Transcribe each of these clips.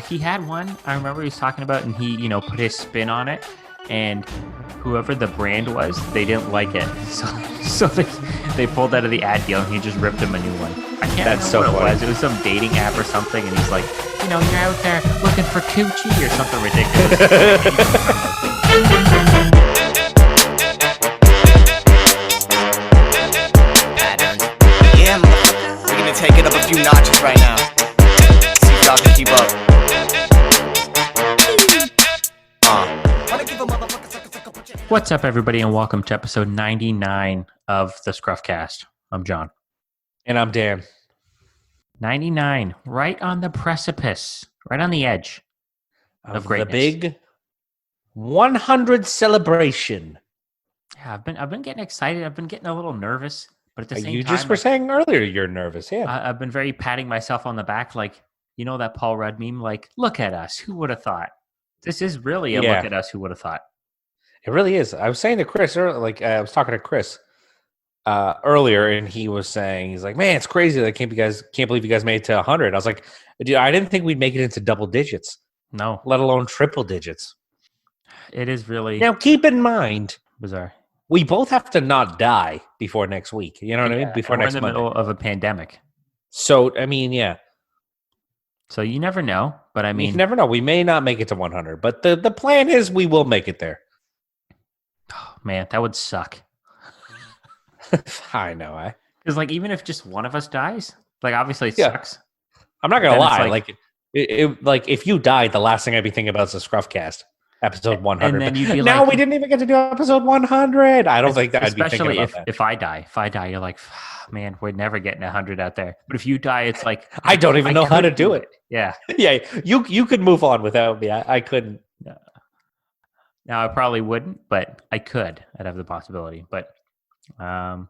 He had one. I remember he was talking about, and he, put his spin on it. And whoever the brand was, they didn't like it, so they pulled out of the ad deal, and he just ripped him a new one. I can't remember so what funny. it was. It was some dating app or something, and he's like, you're out there looking for coochie or something ridiculous. Yeah, motherfucker. We're gonna take it up a few notches right now. See if y'all can keep up. What's up, everybody, and welcome to episode 99 of the ScruffCast. I'm John. And I'm Dan. 99, right on the precipice, right on the edge of greatness. The big 100 celebration. Yeah, I've been getting excited. I've been getting a little nervous, but at the same time, You just were saying earlier you're nervous. Yeah. I've been very patting myself on the back, like, that Paul Rudd meme, like, look at us. Who would have thought? This is really a look at us. Who would have thought? It really is. I was saying to Chris, I was talking to Chris earlier, and he was saying, he's like, man, it's crazy that I can't believe you guys made it to 100. I was like, dude, I didn't think we'd make it into double digits. No. Let alone triple digits. It is really Now, keep in mind, bizarre. We both have to not die before next week. You know what I mean? Before next month. We're in the middle of a pandemic. So, I mean, yeah. So you never know, but I mean... You never know. We may not make it to 100, but the plan is we will make it there. Oh, man, that would suck. I know, Because, even if just one of us dies, obviously it sucks. I'm not going to lie. If you died, the last thing I'd be thinking about is the ScruffCast. Episode 100. And then you'd be we didn't even get to do episode 100. I don't think that I'd be thinking about that. If I die, you're like, man, we're never getting 100 out there. But if you die, it's like... I don't even know how to do it. Yeah. Yeah, you could move on without me. I couldn't. Now, I probably wouldn't, but I could. I'd have the possibility. But, I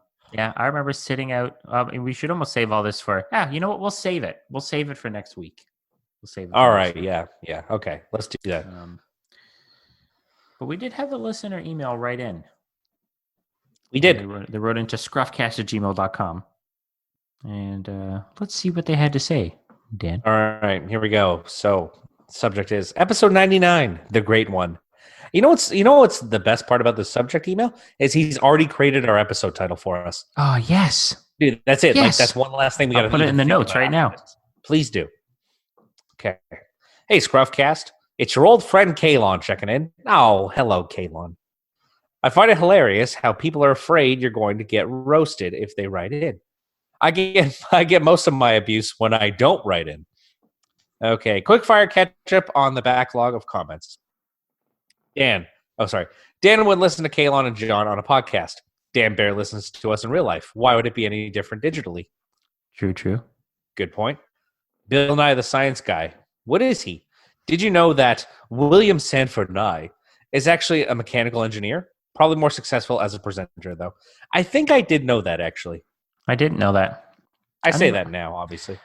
remember sitting out... we should almost save all this for... you know what? We'll save it. We'll save it for next week. We'll save it. All right, yeah. Okay, let's do that. But we did have a listener email right in. We did. They wrote into scruffcast@gmail.com. And let's see what they had to say, Dan. All right, here we go. So, subject is episode 99, the great one. You know what's the best part about the subject email is he's already created our episode title for us. Oh, yes. Dude, that's it. Yes. That's one last thing we got to put it in the notes right now. Please do. Okay. Hey, ScruffCast. It's your old friend Kalon checking in. Oh, hello, Kalon. I find it hilarious how people are afraid you're going to get roasted if they write in. I get most of my abuse when I don't write in. Okay, quick fire catch up on the backlog of comments. Dan would listen to Kalon and John on a podcast. Dan barely listens to us in real life. Why would it be any different digitally? True. Good point. Bill Nye the Science Guy. What is he? Did you know that William Sanford Nye is actually a mechanical engineer? Probably more successful as a presenter, though. I think I did know that, actually. I didn't know that. I say that now, obviously.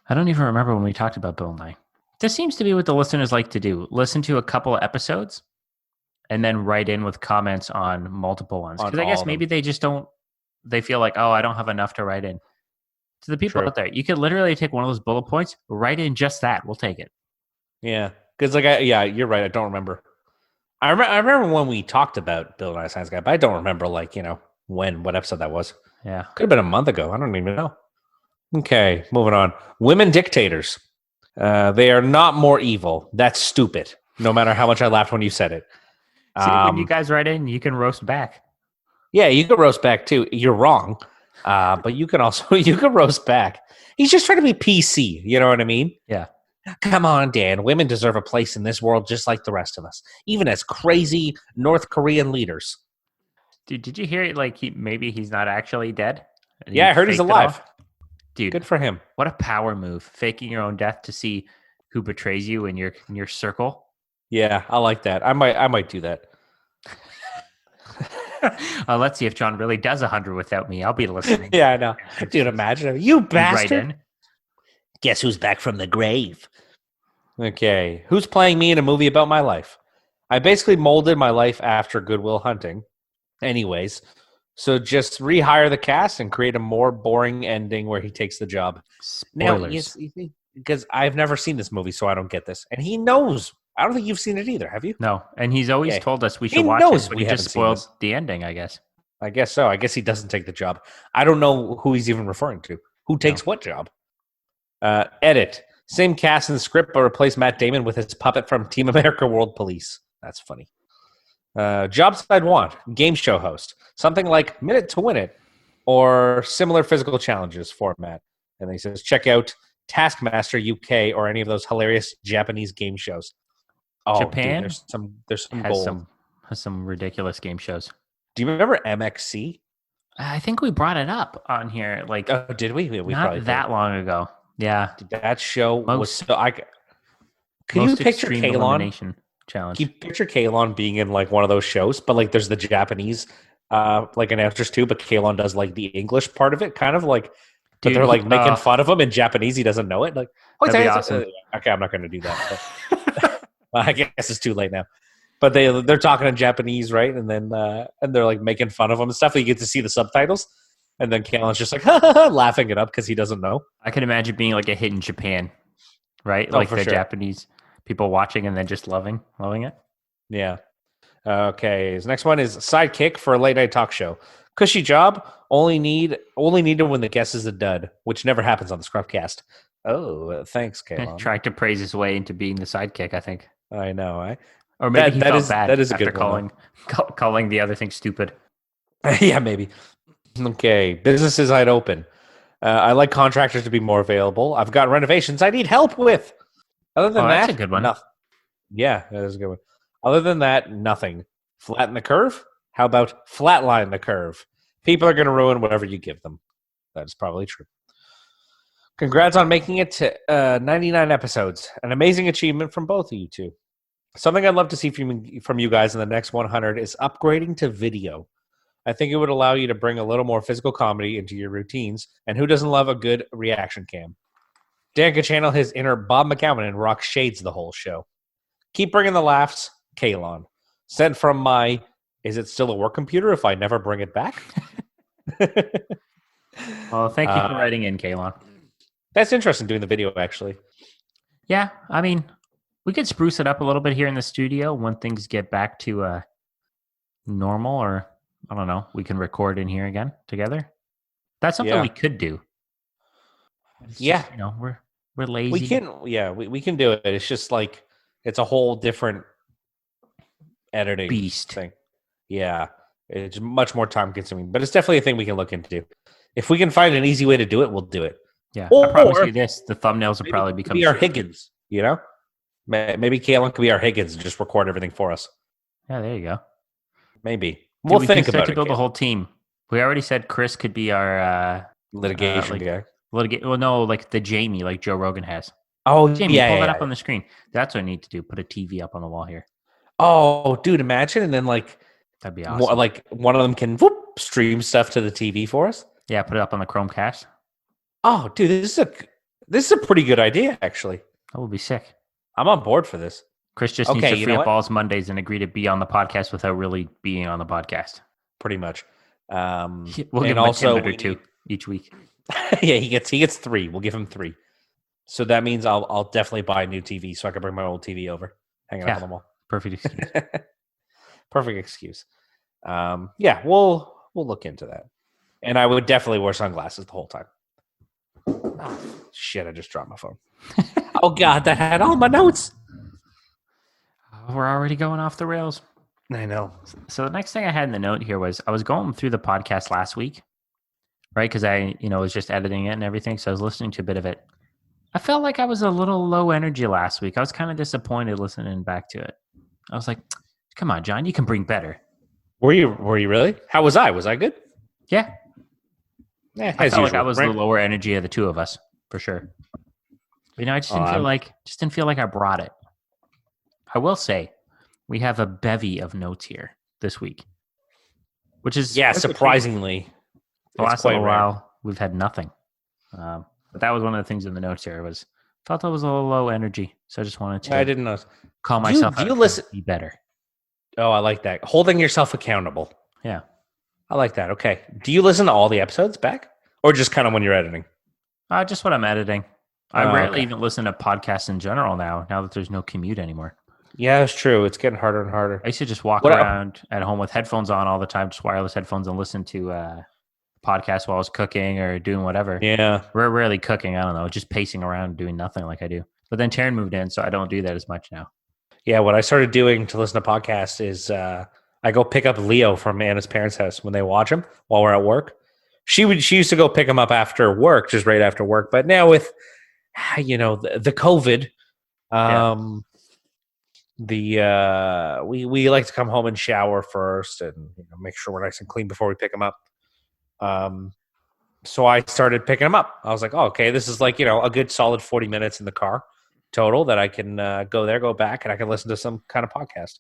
I don't even remember when we talked about Bill Nye. This seems to be what the listeners like to do. Listen to a couple of episodes and then write in with comments on multiple ones. Because I guess maybe they just don't... They feel like, I don't have enough to write in. To the people out there, you could literally take one of those bullet points, write in just that. We'll take it. Yeah, because you're right. I don't remember. I remember when we talked about Bill Nye Science Guy, but I don't remember what episode that was. Yeah, could have been a month ago. I don't even know. Okay, moving on. Women dictators. They are not more evil. That's stupid. No matter how much I laughed when you said it. See, when you guys write in, you can roast back. Yeah, you can roast back too. You're wrong, but you can roast back. He's just trying to be PC. You know what I mean? Yeah. Come on, Dan. Women deserve a place in this world just like the rest of us, even as crazy North Korean leaders. Dude, did you hear it? Maybe he's not actually dead? Yeah, I heard he's alive. Dude, good for him. What a power move. Faking your own death to see who betrays you in your circle. Yeah, I like that. I might do that. Let's see if John really does 100 without me. I'll be listening. Yeah, I know. Dude, imagine. You bastard. Right in. Guess who's back from the grave? Okay. Who's playing me in a movie about my life? I basically molded my life after Good Will Hunting. Anyways, so just rehire the cast and create a more boring ending where he takes the job. Spoilers. Now, because I've never seen this movie, so I don't get this. And he knows. I don't think you've seen it either, have you? No, and he's always told us we should He watch knows it, but we he just haven't seen spoiled this. the ending, I guess. I guess so. I guess he doesn't take the job. I don't know who he's even referring to. Who takes what job? Edit. Same cast in the script, but replace Matt Damon with his puppet from Team America World Police. That's funny. Jobs I'd want. Game show host. Something like Minute to Win It or similar physical challenges format. And then he says, check out Taskmaster UK or any of those hilarious Japanese game shows. Oh, Japan? Dude, there's some gold. Has some ridiculous game shows. Do you remember MXC? I think we brought it up on here. Like, did we? We not probably that long ago. Yeah, that show was so. Can you picture Kalon? Elimination challenge. Can you picture Kalon being in like one of those shows, but like there's the Japanese like announcers too, but Kalon does like the English part of it, kind of like. But they're like making fun of him in Japanese. He doesn't know it. Like, that'd be awesome. Okay, I'm not going to do that. I guess it's too late now. But they're talking in Japanese, right? And then and they're like making fun of him and stuff. You get to see the subtitles, and then Kalon's just like laughing it up because he doesn't know. I can imagine being like a hit in Japan, right? Oh, like for the sure. Japanese people watching and then just loving it. Yeah. Okay. His next one is sidekick for a late night talk show. Cushy job. Only need to when the guest is a dud, which never happens on the ScruffCast. Oh, thanks, Kalon. Tried to praise his way into being the sidekick, I think. I know. Or maybe he felt bad that is a after good calling the other thing stupid. Yeah, maybe. Okay. Businesses I'd open. I like contractors to be more available. I've got renovations I need help with. Other than that, that's a good one. Yeah, that is a good one. Other than that, nothing. Flatten the curve? How about flatline the curve? People are going to ruin whatever you give them. That is probably true. Congrats on making it to 99 episodes. An amazing achievement from both of you two. Something I'd love to see from you guys in the next 100 is upgrading to video. I think it would allow you to bring a little more physical comedy into your routines, and who doesn't love a good reaction cam? Dan can channel his inner Bob McCowan and rock shades the whole show. Keep bringing the laughs, Kalon. Sent from my, is it still a work computer if I never bring it back? Well, thank you for writing in, Kalon. That's interesting, doing the video, actually. Yeah, I mean, we could spruce it up a little bit here in the studio when things get back to normal, or I don't know, we can record in here again together. That's something we could do. It's just, we're lazy. We can do it. It's just like it's a whole different editing beast thing. Yeah, it's much more time consuming, but it's definitely a thing we can look into. If we can find an easy way to do it, we'll do it. Yeah, I promise you this: the thumbnails will probably become our Higgins. You know, maybe Kalon could be our Higgins and just record everything for us. Yeah, there you go. Maybe we'll think about to build a whole team. We already said Chris could be our litigation guy. Well, no, like the Jamie, like Joe Rogan has. Oh, Jamie, pull that up on the screen. That's what I need to do. Put a TV up on the wall here. Oh, dude, imagine, and then like that'd be awesome. Like one of them can stream stuff to the TV for us. Yeah, put it up on the Chromecast. Oh, dude, this is a pretty good idea, actually. That would be sick. I'm on board for this. Chris just needs to free up all his Mondays and agree to be on the podcast without really being on the podcast. Pretty much. We'll give him also a 2 each week. Yeah, he gets 3. We'll give him 3. So that means I'll definitely buy a new TV so I can bring my old TV over, hang it up on the wall. Perfect excuse. Perfect excuse. Yeah, we'll look into that. And I would definitely wear sunglasses the whole time. Oh, shit, I just dropped my phone. Oh, God, that had all my notes. We're already going off the rails. I know. So the next thing I had in the note here was I was going through the podcast last week, right? Because I, was just editing it and everything. So I was listening to a bit of it. I felt like I was a little low energy last week. I was kind of disappointed listening back to it. I was like, come on, John, you can bring better. Were you really? How was I? Was I good? Yeah. I felt like I was right? the lower energy of the two of us, for sure. But, I just didn't feel like I brought it. I will say, we have a bevy of notes here this week, which is surprisingly. The last little while we've had nothing. But that was one of the things in the notes here. Felt I was a little low energy, so I just wanted to. I didn't know. Call myself. Do you listen? Be better. Oh, I like that. Holding yourself accountable. Yeah, I like that. Okay. Do you listen to all the episodes back, or just kind of when you're editing? Just when I'm editing. I rarely even listen to podcasts in general now that there's no commute anymore. Yeah, it's true. It's getting harder and harder. I used to just walk around at home with headphones on all the time, just wireless headphones, and listen to podcasts while I was cooking or doing whatever. Yeah. We're rarely cooking. I don't know, just pacing around doing nothing like I do. But then Taryn moved in, so I don't do that as much now. Yeah, what I started doing to listen to podcasts is I go pick up Leo from Anna's parents' house when they watch him while we're at work. She used to go pick him up after work, just right after work. But now with the COVID, we like to come home and shower first and make sure we're nice and clean before we pick him up. So I started picking him up. I was like, oh, okay, this is like a good solid 40 minutes in the car total that I can go there, go back, and I can listen to some kind of podcast.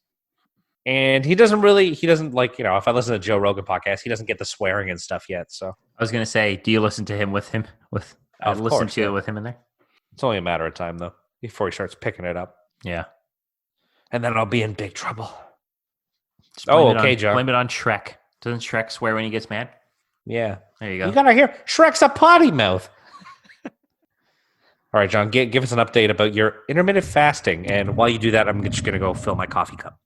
And he doesn't like, if I listen to Joe Rogan podcast, he doesn't get the swearing and stuff yet. So I was going to say, do you listen to him with him? Listen to it with him in there? It's only a matter of time, though, before he starts picking it up. Yeah. And then I'll be in big trouble. John. Blame it on Shrek. Doesn't Shrek swear when he gets mad? Yeah. There you go. You got to hear, Shrek's a potty mouth. All right, John, give us an update about your intermittent fasting. And while you do that, I'm just going to go fill my coffee cup.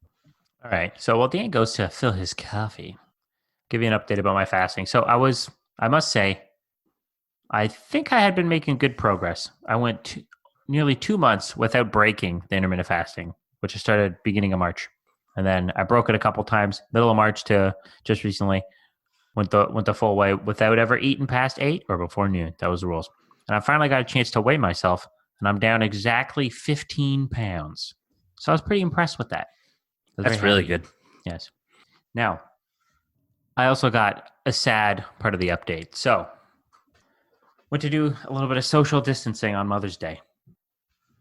All right. So while Dan goes to fill his coffee, give you an update about my fasting. So I must say, I think I had been making good progress. I went nearly 2 months without breaking the intermittent fasting, which I started beginning of March. And then I broke it a couple times, middle of March to just recently. Went the full way without ever eating past 8 or before noon. That was the rules. And I finally got a chance to weigh myself, and I'm down exactly 15 pounds. So I was pretty impressed with that. That's really good. Yes. Now, I also got a sad part of the update. So, went to do a little bit of social distancing on Mother's Day.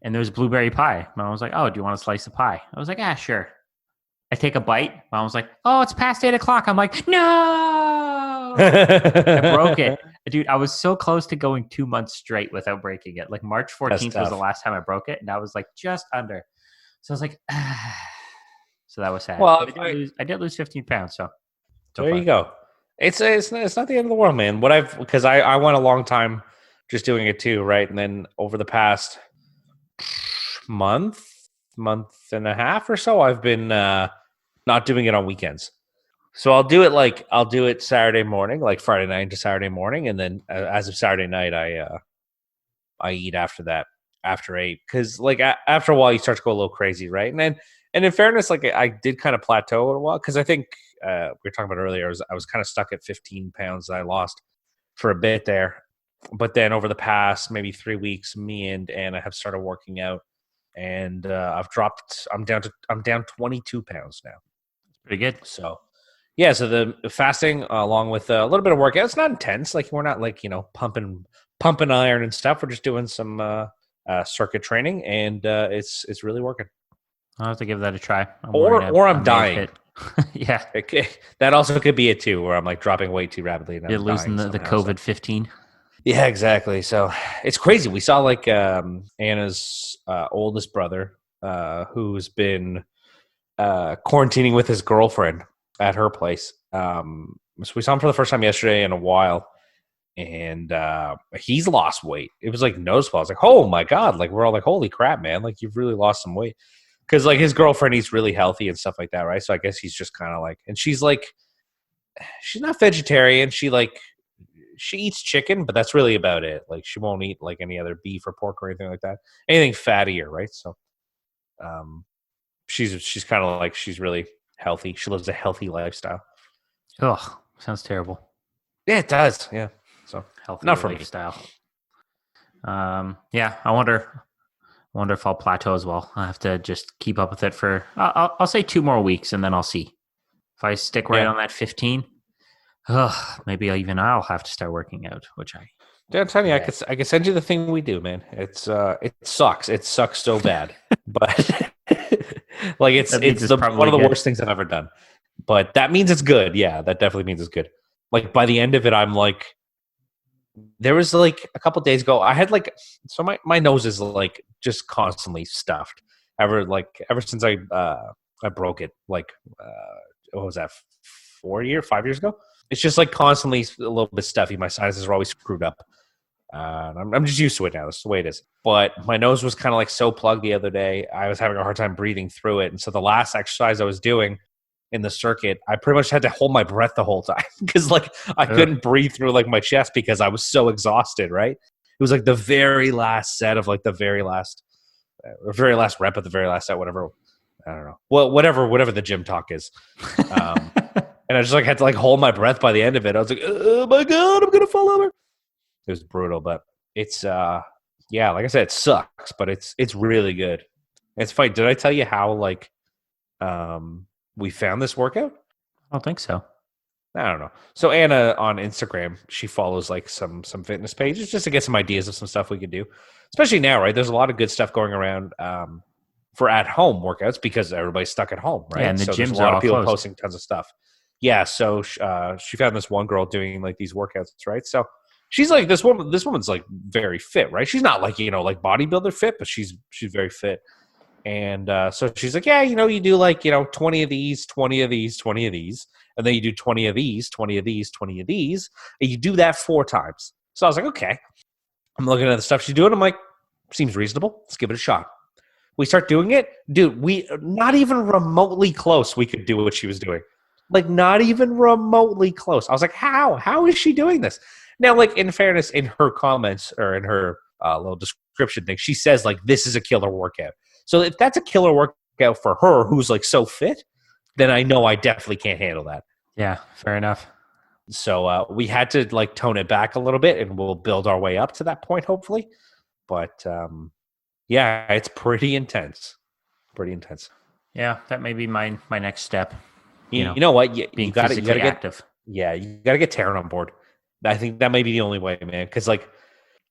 And there was blueberry pie. Mom was like, oh, do you want a slice of pie? I was like, sure. I take a bite. Mom was like, oh, it's past 8 o'clock. I'm like, no! I broke it. Dude, I was so close to going 2 months straight without breaking it. Like March 14th was the last time I broke it. And I was like just under. So I was like, So that was sad. Well, I did lose 15 pounds. So there you go. It's not the end of the world, man. Because I went a long time just doing it too, right? And then over the past month and a half or so, I've been not doing it on weekends. So I'll do it Saturday morning, like Friday night to Saturday morning, and then as of Saturday night, I eat after that, after 8, because like after a while you start to go a little crazy, right? And in fairness, like I did kind of plateau a while, because I think we were talking about earlier, I was kind of stuck at 15 pounds that I lost for a bit there, but then over the past maybe 3 weeks, me and Anna have started working out, and I'm down 22 pounds now. Pretty good. So. Yeah, so the fasting along with a little bit of workout. It's not intense. Like we're not like pumping iron and stuff. We're just doing some circuit training, and it's really working. I'll have to give that a try. Or I'm dying. Yeah, that also could be it too, where I'm like dropping weight too rapidly. And you're losing the COVID-15. Yeah, exactly. So it's crazy. We saw like Anna's oldest brother, who's been quarantining with his girlfriend at her place. So we saw him for the first time yesterday in a while, and he's lost weight. It was like noticeable. I was like, oh my God, like we're all like, holy crap, man, like you've really lost some weight. Because like his girlfriend eats really healthy and stuff like that, right? So I guess he's just kind of like, and she's not vegetarian. She eats chicken, but that's really about it. Like she won't eat like any other beef or pork or anything like that. Anything fattier, right? So she's kind of like, she's really healthy. She lives a healthy lifestyle. Ugh, sounds terrible. Yeah, it does. Yeah. So healthy not for lifestyle. Yeah, I wonder if I'll plateau as well. I have to just keep up with it for I'll say 2 more weeks, and then I'll see if I stick right on that 15. Maybe I'll have to start working out, which I'm telling you, I could send you the thing we do, man. It sucks. It sucks so bad, but. Like it's one of the worst things I've ever done, but that means it's good. Yeah, that definitely means it's good. Like by the end of it, I'm like, there was like a couple days ago, I had like, so my nose is like just constantly stuffed ever since I broke it. Like, what was that? 5 years ago? It's just like constantly a little bit stuffy. My sinuses are always screwed up. I'm just used to it now. That's the way it is. But my nose was kind of like so plugged the other day. I was having a hard time breathing through it. And so the last exercise I was doing in the circuit, I pretty much had to hold my breath the whole time because like I couldn't breathe through like my chest because I was so exhausted, right? It was like the very last set of like the very last rep of the very last set, whatever. I don't know. Well, whatever the gym talk is. And I just like had to like hold my breath by the end of it. I was like, oh my God, I'm going to fall over. It was brutal, but it's yeah, like I said, it sucks, but it's really good. It's funny. Did I tell you how like we found this workout? I don't think so. I don't know. So Anna on Instagram, she follows like some fitness pages just to get some ideas of some stuff we could do. Especially now, right? There's a lot of good stuff going around for at home workouts because everybody's stuck at home, right? Yeah, and the so gyms there's a lot are of people closed. posting tons of stuff. Yeah, so she found this one girl doing like these workouts, right? So she's like this woman's like very fit, right? She's not like, like bodybuilder fit, but she's very fit. And so she's like, yeah, you do like, 20 of these, 20 of these, 20 of these. And then you do 20 of these, 20 of these, 20 of these. And you do that 4 times. So I was like, okay. I'm looking at the stuff she's doing. I'm like, seems reasonable. Let's give it a shot. We start doing it. Dude, we not even remotely close we could do what she was doing. Like, not even remotely close. I was like, how? How is she doing this? Now, like, in fairness, in her comments or in her little description thing, she says, like, this is a killer workout. So if that's a killer workout for her who's, like, so fit, then I know I definitely can't handle that. Yeah, fair enough. So we had to, like, tone it back a little bit, and we'll build our way up to that point, hopefully. But, yeah, it's pretty intense. Pretty intense. Yeah, that may be my next step. You know what? You got to get active. Yeah, you got to get Taryn on board. I think that may be the only way, man. Because like,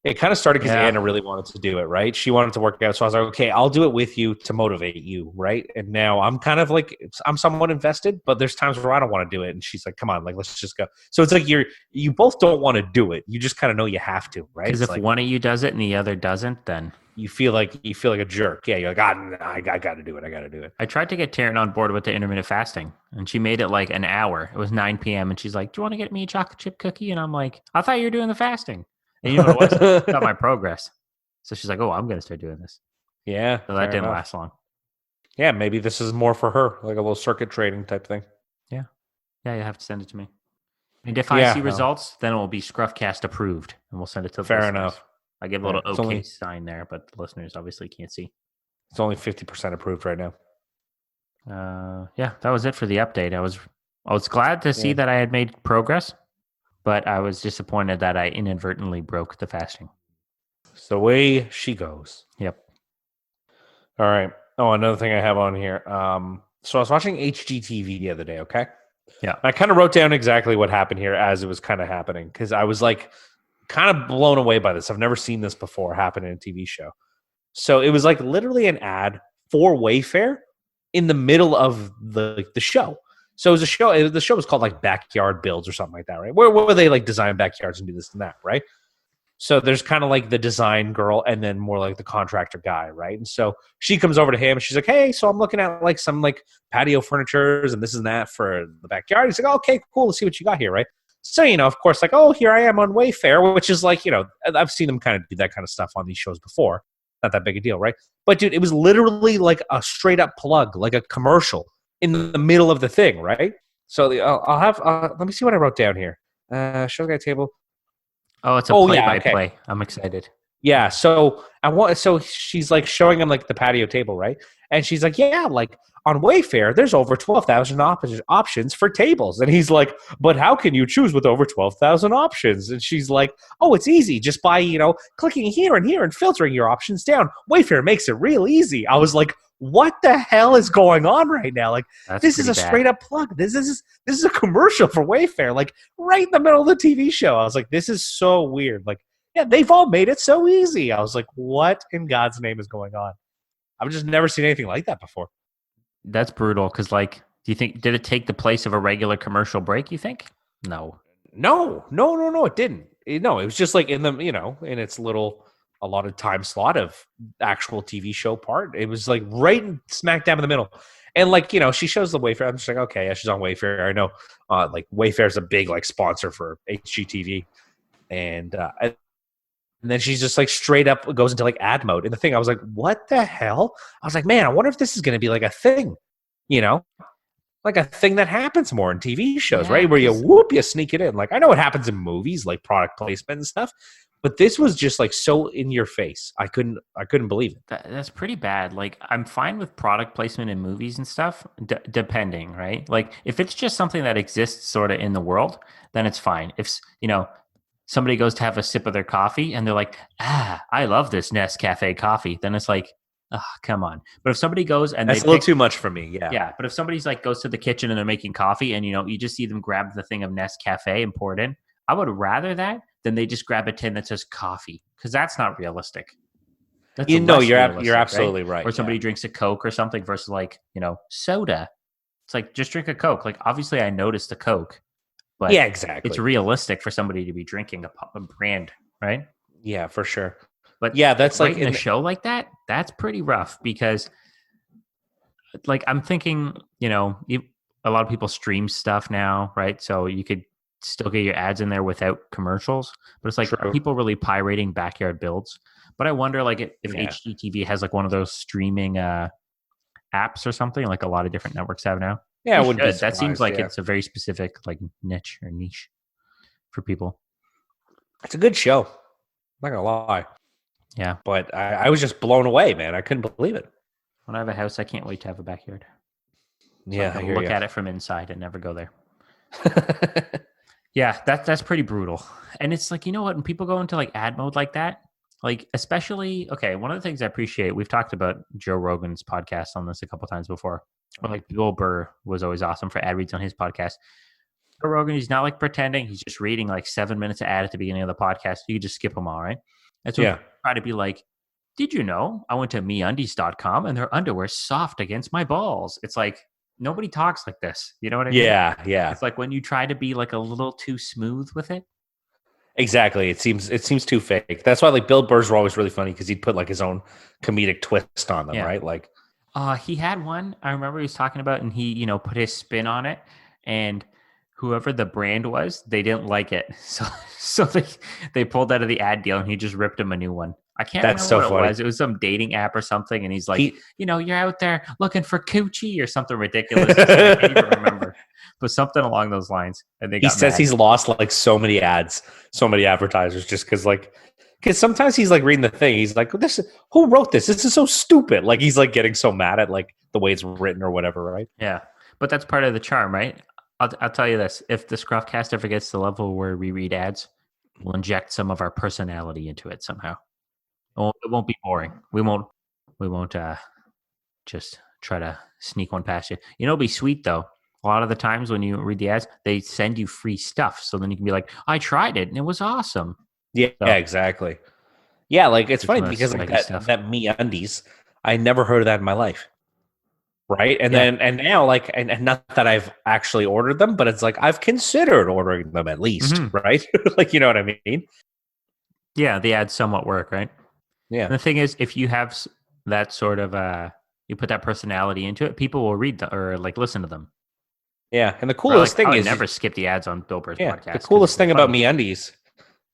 it kind of started because Anna really wanted to do it, right? She wanted to work out, so I was like, okay, I'll do it with you to motivate you, right? And now I'm kind of like, I'm somewhat invested, but there's times where I don't want to do it, and she's like, come on, like let's just go. So it's like you both don't want to do it. You just kind of know you have to, right? Because if like, one of you does it and the other doesn't, then you feel like a jerk. Yeah, you're like, I got to do it. I got to do it. I tried to get Taryn on board with the intermittent fasting, and she made it like an hour. It was 9 p.m. and she's like, "Do you want to get me a chocolate chip cookie?" And I'm like, "I thought you were doing the fasting." And you know what it was? It's not my progress. So she's like, "Oh, I'm going to start doing this." Yeah, so that didn't last long. Yeah, maybe this is more for her, like a little circuit training type thing. Yeah, you have to send it to me. And if I see results, then it will be ScruffCast approved, and we'll send it to the Fair listeners. enough. I give a little okay sign there, but the listeners obviously can't see. It's only 50% approved right now. Yeah, that was it for the update. I was glad to see that I had made progress, but I was disappointed that I inadvertently broke the fasting. It's the way she goes. Yep. All right. Oh, another thing I have on here. So I was watching HGTV the other day, okay? Yeah. I kind of wrote down exactly what happened here as it was kind of happening because I was like, kind of blown away by this. I've never seen this before happen in a TV show. So it was like literally an ad for Wayfair in the middle of the show. So it was a show. The show was called like Backyard Builds or something like that, right? Where they like design backyards and do this and that, right? So there's kind of like the design girl and then more like the contractor guy, right? And so she comes over to him and she's like, "Hey, so I'm looking at like some like patio furnitures and this and that for the backyard." He's like, "Oh, okay, cool. Let's see what you got here, right?" So, of course, like, oh, here I am on Wayfair, which is like, I've seen them kind of do that kind of stuff on these shows before. Not that big a deal, right? But, dude, it was literally like a straight up plug, like a commercial in the middle of the thing, right? So I'll have, let me see what I wrote down here. Show guy table. Oh, it's a play-by-play. I'm excited. Yeah, so she's like showing him like the patio table, right? And she's like, yeah, like on Wayfair, there's over 12,000 options for tables. And he's like, but how can you choose with over 12,000 options? And she's like, oh, it's easy. Just by, clicking here and here and filtering your options down. Wayfair makes it real easy. I was like, what the hell is going on right now? Like, this is a straight up plug. This is a commercial for Wayfair, like right in the middle of the TV show. I was like, this is so weird. Like, yeah, they've all made it so easy. I was like, what in God's name is going on? I've just never seen anything like that before. That's brutal. Because, like, do you think, did it take the place of a regular commercial break, you think? No, it didn't. It was just like in the, in its little allotted time slot of actual TV show part. It was like right smack dab in the middle. And like, she shows the Wayfair. I'm just like, okay, yeah, she's on Wayfair. I know like Wayfair's a big like sponsor for HGTV. And And then she's just like straight up goes into like ad mode. And the thing, I was like, what the hell? I was like, man, I wonder if this is going to be like a thing, like a thing that happens more in TV shows, right? Where you sneak it in. Like, I know it happens in movies, like product placement and stuff, but this was just like so in your face. I couldn't believe it. That's pretty bad. Like, I'm fine with product placement in movies and stuff, depending, right? Like, if it's just something that exists sort of in the world, then it's fine. If, somebody goes to have a sip of their coffee and they're like, I love this Nescafe coffee, then it's like, oh, come on. But if somebody goes and that's a little too much for me. Yeah. Yeah. But if somebody's like goes to the kitchen and they're making coffee and, you just see them grab the thing of Nescafe and pour it in, I would rather that than they just grab a tin that says coffee, because that's not realistic. That's you're absolutely right. Or somebody drinks a Coke or something versus like, soda. It's like, just drink a Coke. Like, obviously I noticed a Coke. But yeah, exactly. It's realistic for somebody to be drinking a brand, right? Yeah, for sure. But yeah, that's like in a show like that, that's pretty rough because, like, I'm thinking, a lot of people stream stuff now, right? So you could still get your ads in there without commercials, but it's like, are people really pirating backyard builds? But I wonder, like, if HGTV has like one of those streaming apps or something, like a lot of different networks have now. Yeah, that seems like it's a very specific like niche for people. It's a good show. I'm not gonna lie. Yeah, but I was just blown away, man. I couldn't believe it. When I have a house, I can't wait to have a backyard. So yeah, I look at it from inside and never go there. Yeah, that's pretty brutal. And it's like, when people go into like ad mode like that, like, especially, okay, one of the things I appreciate, we've talked about Joe Rogan's podcast on this a couple times before. Or like Bill Burr was always awesome for ad reads on his podcast. Joe Rogan, he's not like pretending. He's just reading like 7 minutes of ad at the beginning of the podcast. You can just skip them all, right? That's what I try to be like, did you know I went to MeUndies.com and their underwear's soft against my balls? It's like, nobody talks like this. You know what I mean? Yeah. It's like when you try to be like a little too smooth with it. Exactly. It seems too fake. That's why like Bill Burrs were always really funny because he'd put like his own comedic twist on them, right? Like, he had one I remember he was talking about, and he put his spin on it, and whoever the brand was, they didn't like it, so they pulled out of the ad deal, and he just ripped him a new one. I can't remember what it was. It was some dating app or something, and he's like, you're out there looking for coochie or something ridiculous. I can't even remember, but something along those lines. And he says he's lost like so many ads, so many advertisers, just because sometimes he's like reading the thing, he's like, who wrote this? This is so stupid. Like, he's like getting so mad at like the way it's written or whatever, right? Yeah, but that's part of the charm, right? I'll tell you this: if the ScruffCast ever gets to the level where we read ads, we'll inject some of our personality into it somehow. It won't be boring. We won't just try to sneak one past you. It'll be sweet though. A lot of the times when you read the ads, they send you free stuff, so then you can be like, I tried it and it was awesome. Yeah, exactly. Yeah, like it's funny because like that MeUndies, I never heard of that in my life. Right. And then now like and not that I've actually ordered them, but it's like I've considered ordering them at least, right? Like, you know what I mean? Yeah, the ads somewhat work, right? Yeah. And the thing is, if you have that sort of you put that personality into it, people will read or like listen to them. Yeah, and the coolest thing is never skip the ads on Bill Burr's podcast. The coolest thing about MeUndies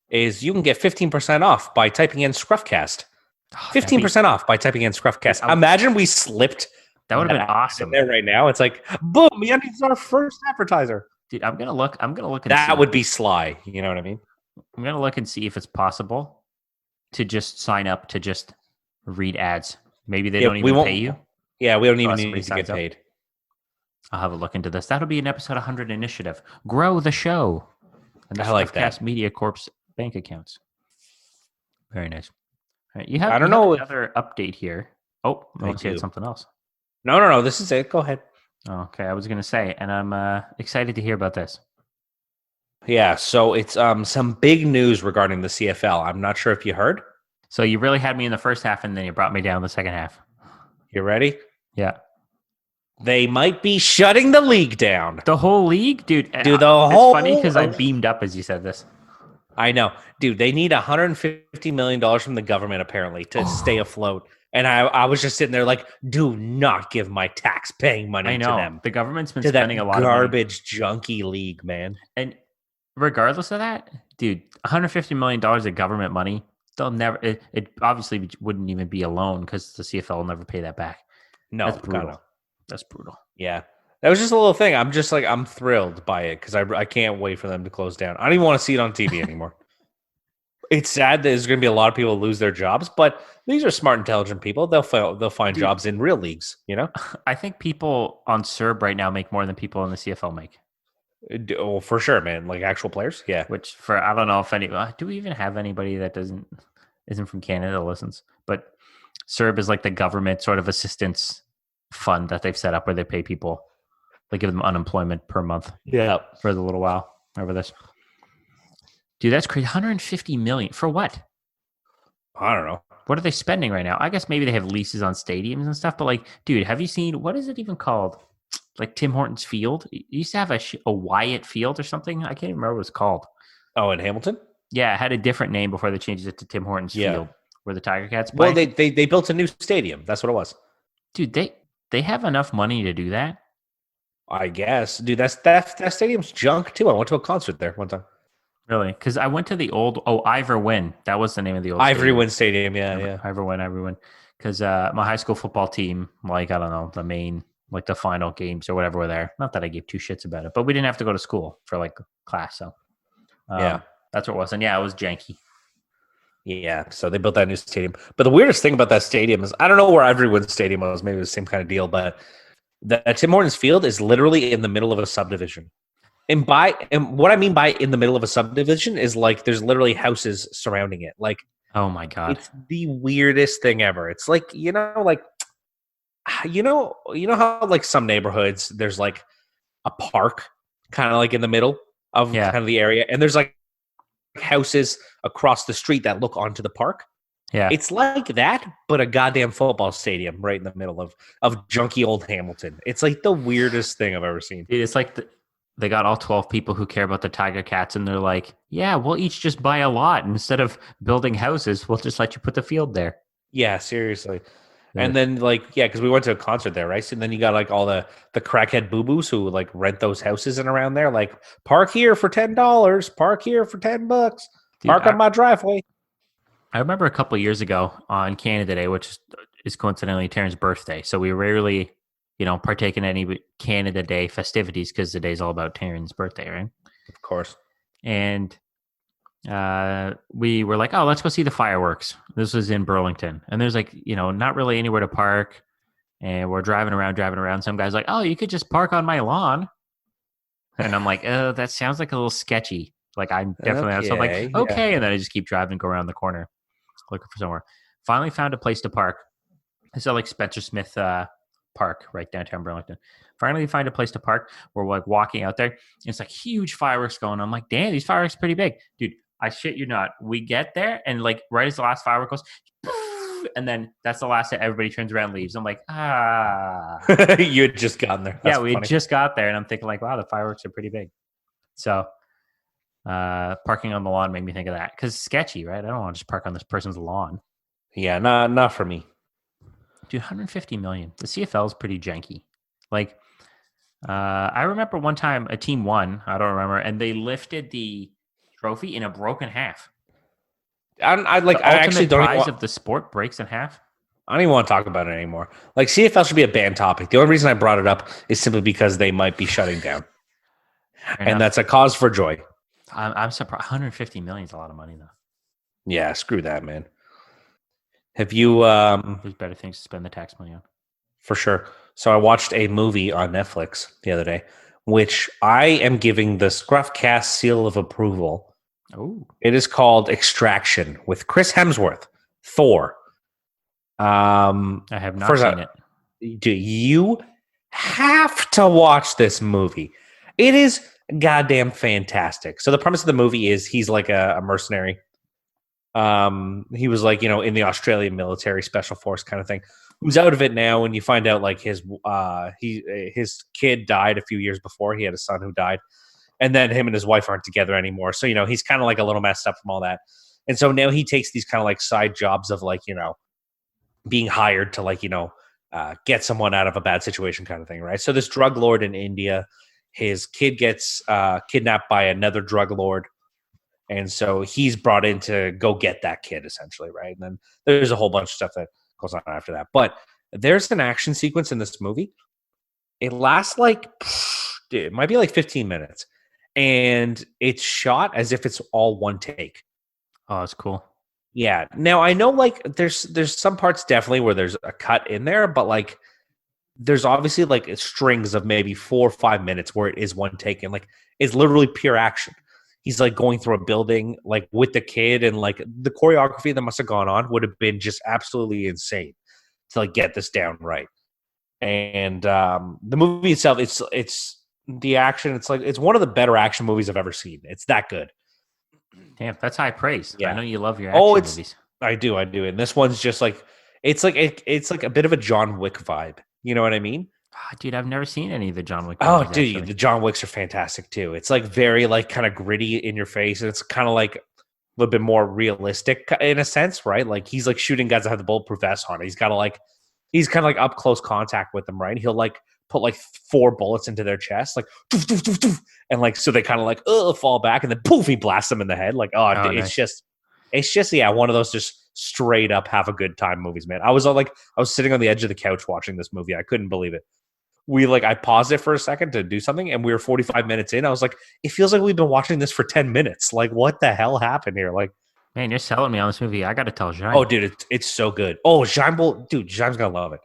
is you can get 15% off by typing in ScruffCast. 15% off by typing in ScruffCast. Imagine we slipped. That would have been awesome. There right now, it's like, boom! MeUndies is our first advertiser. Dude, I'm gonna look. And that would be sly. You know what I mean? I'm gonna look and see if it's possible to just sign up to just read ads. Maybe they don't even pay you. Yeah, we don't even need to get paid. I'll have a look into this. That'll be an episode 100 initiative. Grow the show. And I like that. Media Corp's bank accounts. Very nice. All right, you have another update here. Oh, I want to say something else. No. This is it. Go ahead. Okay, I was going to say, and I'm excited to hear about this. Yeah, so it's some big news regarding the CFL. I'm not sure if you heard. So you really had me in the first half, and then you brought me down the second half. You ready? Yeah. They might be shutting the league down. The whole league? Dude, the whole... It's funny because I beamed up as you said this. I know. Dude, they need $150 million from the government, apparently, to stay afloat. And I was just sitting there like, do not give my tax-paying money to them. The government's been spending a lot of money. Garbage, junky league, man. And regardless of that, dude, $150 million of government money they'll never. It obviously wouldn't even be a loan because the CFL will never pay that back. No, That's brutal. God, no. That's brutal. Yeah. That was just a little thing. I'm just like, I'm thrilled by it because I can't wait for them to close down. I don't even want to see it on TV anymore. It's sad that there's going to be a lot of people who lose their jobs, but these are smart, intelligent people. They'll find jobs in real leagues, you know? I think people on Serb right now make more than people in the CFL make. Oh, for sure, man. Like actual players, yeah. Which I don't know if any. Do we even have anybody that isn't from Canada that listens? But Serb is like the government sort of assistance fund that they've set up where they pay people, they give them unemployment per month. Yeah, for the little while over this. Dude, that's crazy. 150 million for what? I don't know. What are they spending right now? I guess maybe they have leases on stadiums and stuff. But like, dude, have you seen what is it even called? Like Tim Hortons Field. It used to have a Wyatt Field or something. I can't even remember what it's called. Oh, in Hamilton? Yeah, it had a different name before they changed it to Tim Hortons Field, where the Tiger Cats play. Well, they built a new stadium. That's what it was. Dude, they have enough money to do that. I guess, dude. That stadium's junk too. I went to a concert there one time. Really? Because I went to the old Ivor Wynn. That was the name of the old Ivory Wynn Stadium. Yeah. Ivor Wynn. Because my high school football team, like I don't know, the main, like the final games or whatever were there. Not that I gave two shits about it, but we didn't have to go to school for like class. So that's what it was. And yeah, it was janky. Yeah, so they built that new stadium. But the weirdest thing about that stadium is I don't know where Ivory Wynn Stadium was. Maybe it was the same kind of deal, but the Tim Hortons Field is literally in the middle of a subdivision. And what I mean by in the middle of a subdivision is like there's literally houses surrounding it. Like, oh my God. It's the weirdest thing ever. It's like, you know how like some neighborhoods there's like a park kind of like in the middle of kind of the area, and there's like houses across the street that look onto the park. Yeah. It's like that, but a goddamn football stadium right in the middle of junky old Hamilton. It's like the weirdest thing I've ever seen. Dude, it's like they got all 12 people who care about the Tiger Cats, and they're like, yeah, we'll each just buy a lot. And instead of building houses, we'll just let you put the field there. Yeah, seriously. Yeah. And then, like, because we went to a concert there, right? So then you got, like, all the crackhead boo-boos who, like, rent those houses and around there. Like, park here for $10. Park here for $10. Dude, park on my driveway. I remember a couple of years ago on Canada Day, which is coincidentally Taryn's birthday. So we rarely, partake in any Canada Day festivities because the day's all about Taryn's birthday, right? Of course. And we were like, oh, let's go see the fireworks. This was in Burlington. And there's like, not really anywhere to park. And we're driving around. Some guy's like, oh, you could just park on my lawn. And I'm like, oh, that sounds like a little sketchy. Like I'm definitely not. So I'm like, okay. Yeah. And then I just keep driving and go around the corner looking for somewhere. Finally found a place to park. It's like Spencer Smith Park right downtown Burlington. Finally find a place to park. We're like walking out there. It's like huge fireworks going on. I'm like, damn, these fireworks are pretty big. Dude, I shit you not. We get there and like right as the last firework goes, and then that's the last that everybody turns around and leaves. I'm like, You had just gotten there. That's we had just got there and I'm thinking like, wow, the fireworks are pretty big. So parking on the lawn made me think of that because it's sketchy, right? I don't want to just park on this person's lawn. Yeah, not for me. Dude, 150 million. The CFL is pretty janky. Like, I remember one time a team won. I don't remember, and they lifted the trophy in a broken half. I actually don't. The prize of the sport breaks in half. I don't even want to talk about it anymore. Like CFL should be a banned topic. The only reason I brought it up is simply because they might be shutting down, and that's a cause for joy. I'm surprised. 150 million is a lot of money, though. Yeah, screw that, man. Have you? There's better things to spend the tax money on. For sure. So I watched a movie on Netflix the other day, which I am giving the ScruffCast seal of approval. Oh, it is called Extraction with Chris Hemsworth, Thor. I have not seen it. Do you have to watch this movie? It is goddamn fantastic. So the premise of the movie is he's like a mercenary. He was like, in the Australian military special force kind of thing. Who's out of it now, and you find out like his kid died a few years before. He had a son who died, and then him and his wife aren't together anymore. So he's kind of like a little messed up from all that, and so now he takes these kind of like side jobs of like being hired to like get someone out of a bad situation kind of thing, right? So this drug lord in India, his kid gets kidnapped by another drug lord. And so he's brought in to go get that kid, essentially, right? And then there's a whole bunch of stuff that goes on after that. But there's an action sequence in this movie. It lasts like, it might be like 15 minutes. And it's shot as if it's all one take. Oh, that's cool. Yeah. Now, I know like there's some parts definitely where there's a cut in there, but like there's obviously like strings of maybe 4 or 5 minutes where it is one take and like it's literally pure action. He's like going through a building like with the kid, and like the choreography that must have gone on would have been just absolutely insane to like get this down right. And the movie itself, it's the action. It's like it's one of the better action movies I've ever seen. It's that good. Damn, that's high praise. Yeah. I know you love your action movies. I do. And this one's just like it's like a bit of a John Wick vibe. You know what I mean? Oh, dude, I've never seen any of the John Wick Oh, movies, dude, actually. the John Wicks are fantastic too. It's like very like kind of gritty in your face, and it's kind of like a little bit more realistic in a sense, right? Like he's like shooting guys that have the bulletproof vest on. He's got to like he's kind of like up close contact with them, right? He'll like put like 4 bullets into their chest, like doof, doof, doof, doof, and like so they kind of like fall back, and then poof, he blasts them in the head. Like dude, nice. it's just yeah, one of those just straight up have a good time movies, man. I was sitting on the edge of the couch watching this movie. I couldn't believe it. I paused it for a second to do something, and we were 45 minutes in. I was like, it feels like we've been watching this for 10 minutes. Like, what the hell happened here? Like, man, you're selling me on this movie. I got to tell Jean. oh, dude, it's so good. Oh, Jean's gonna love it.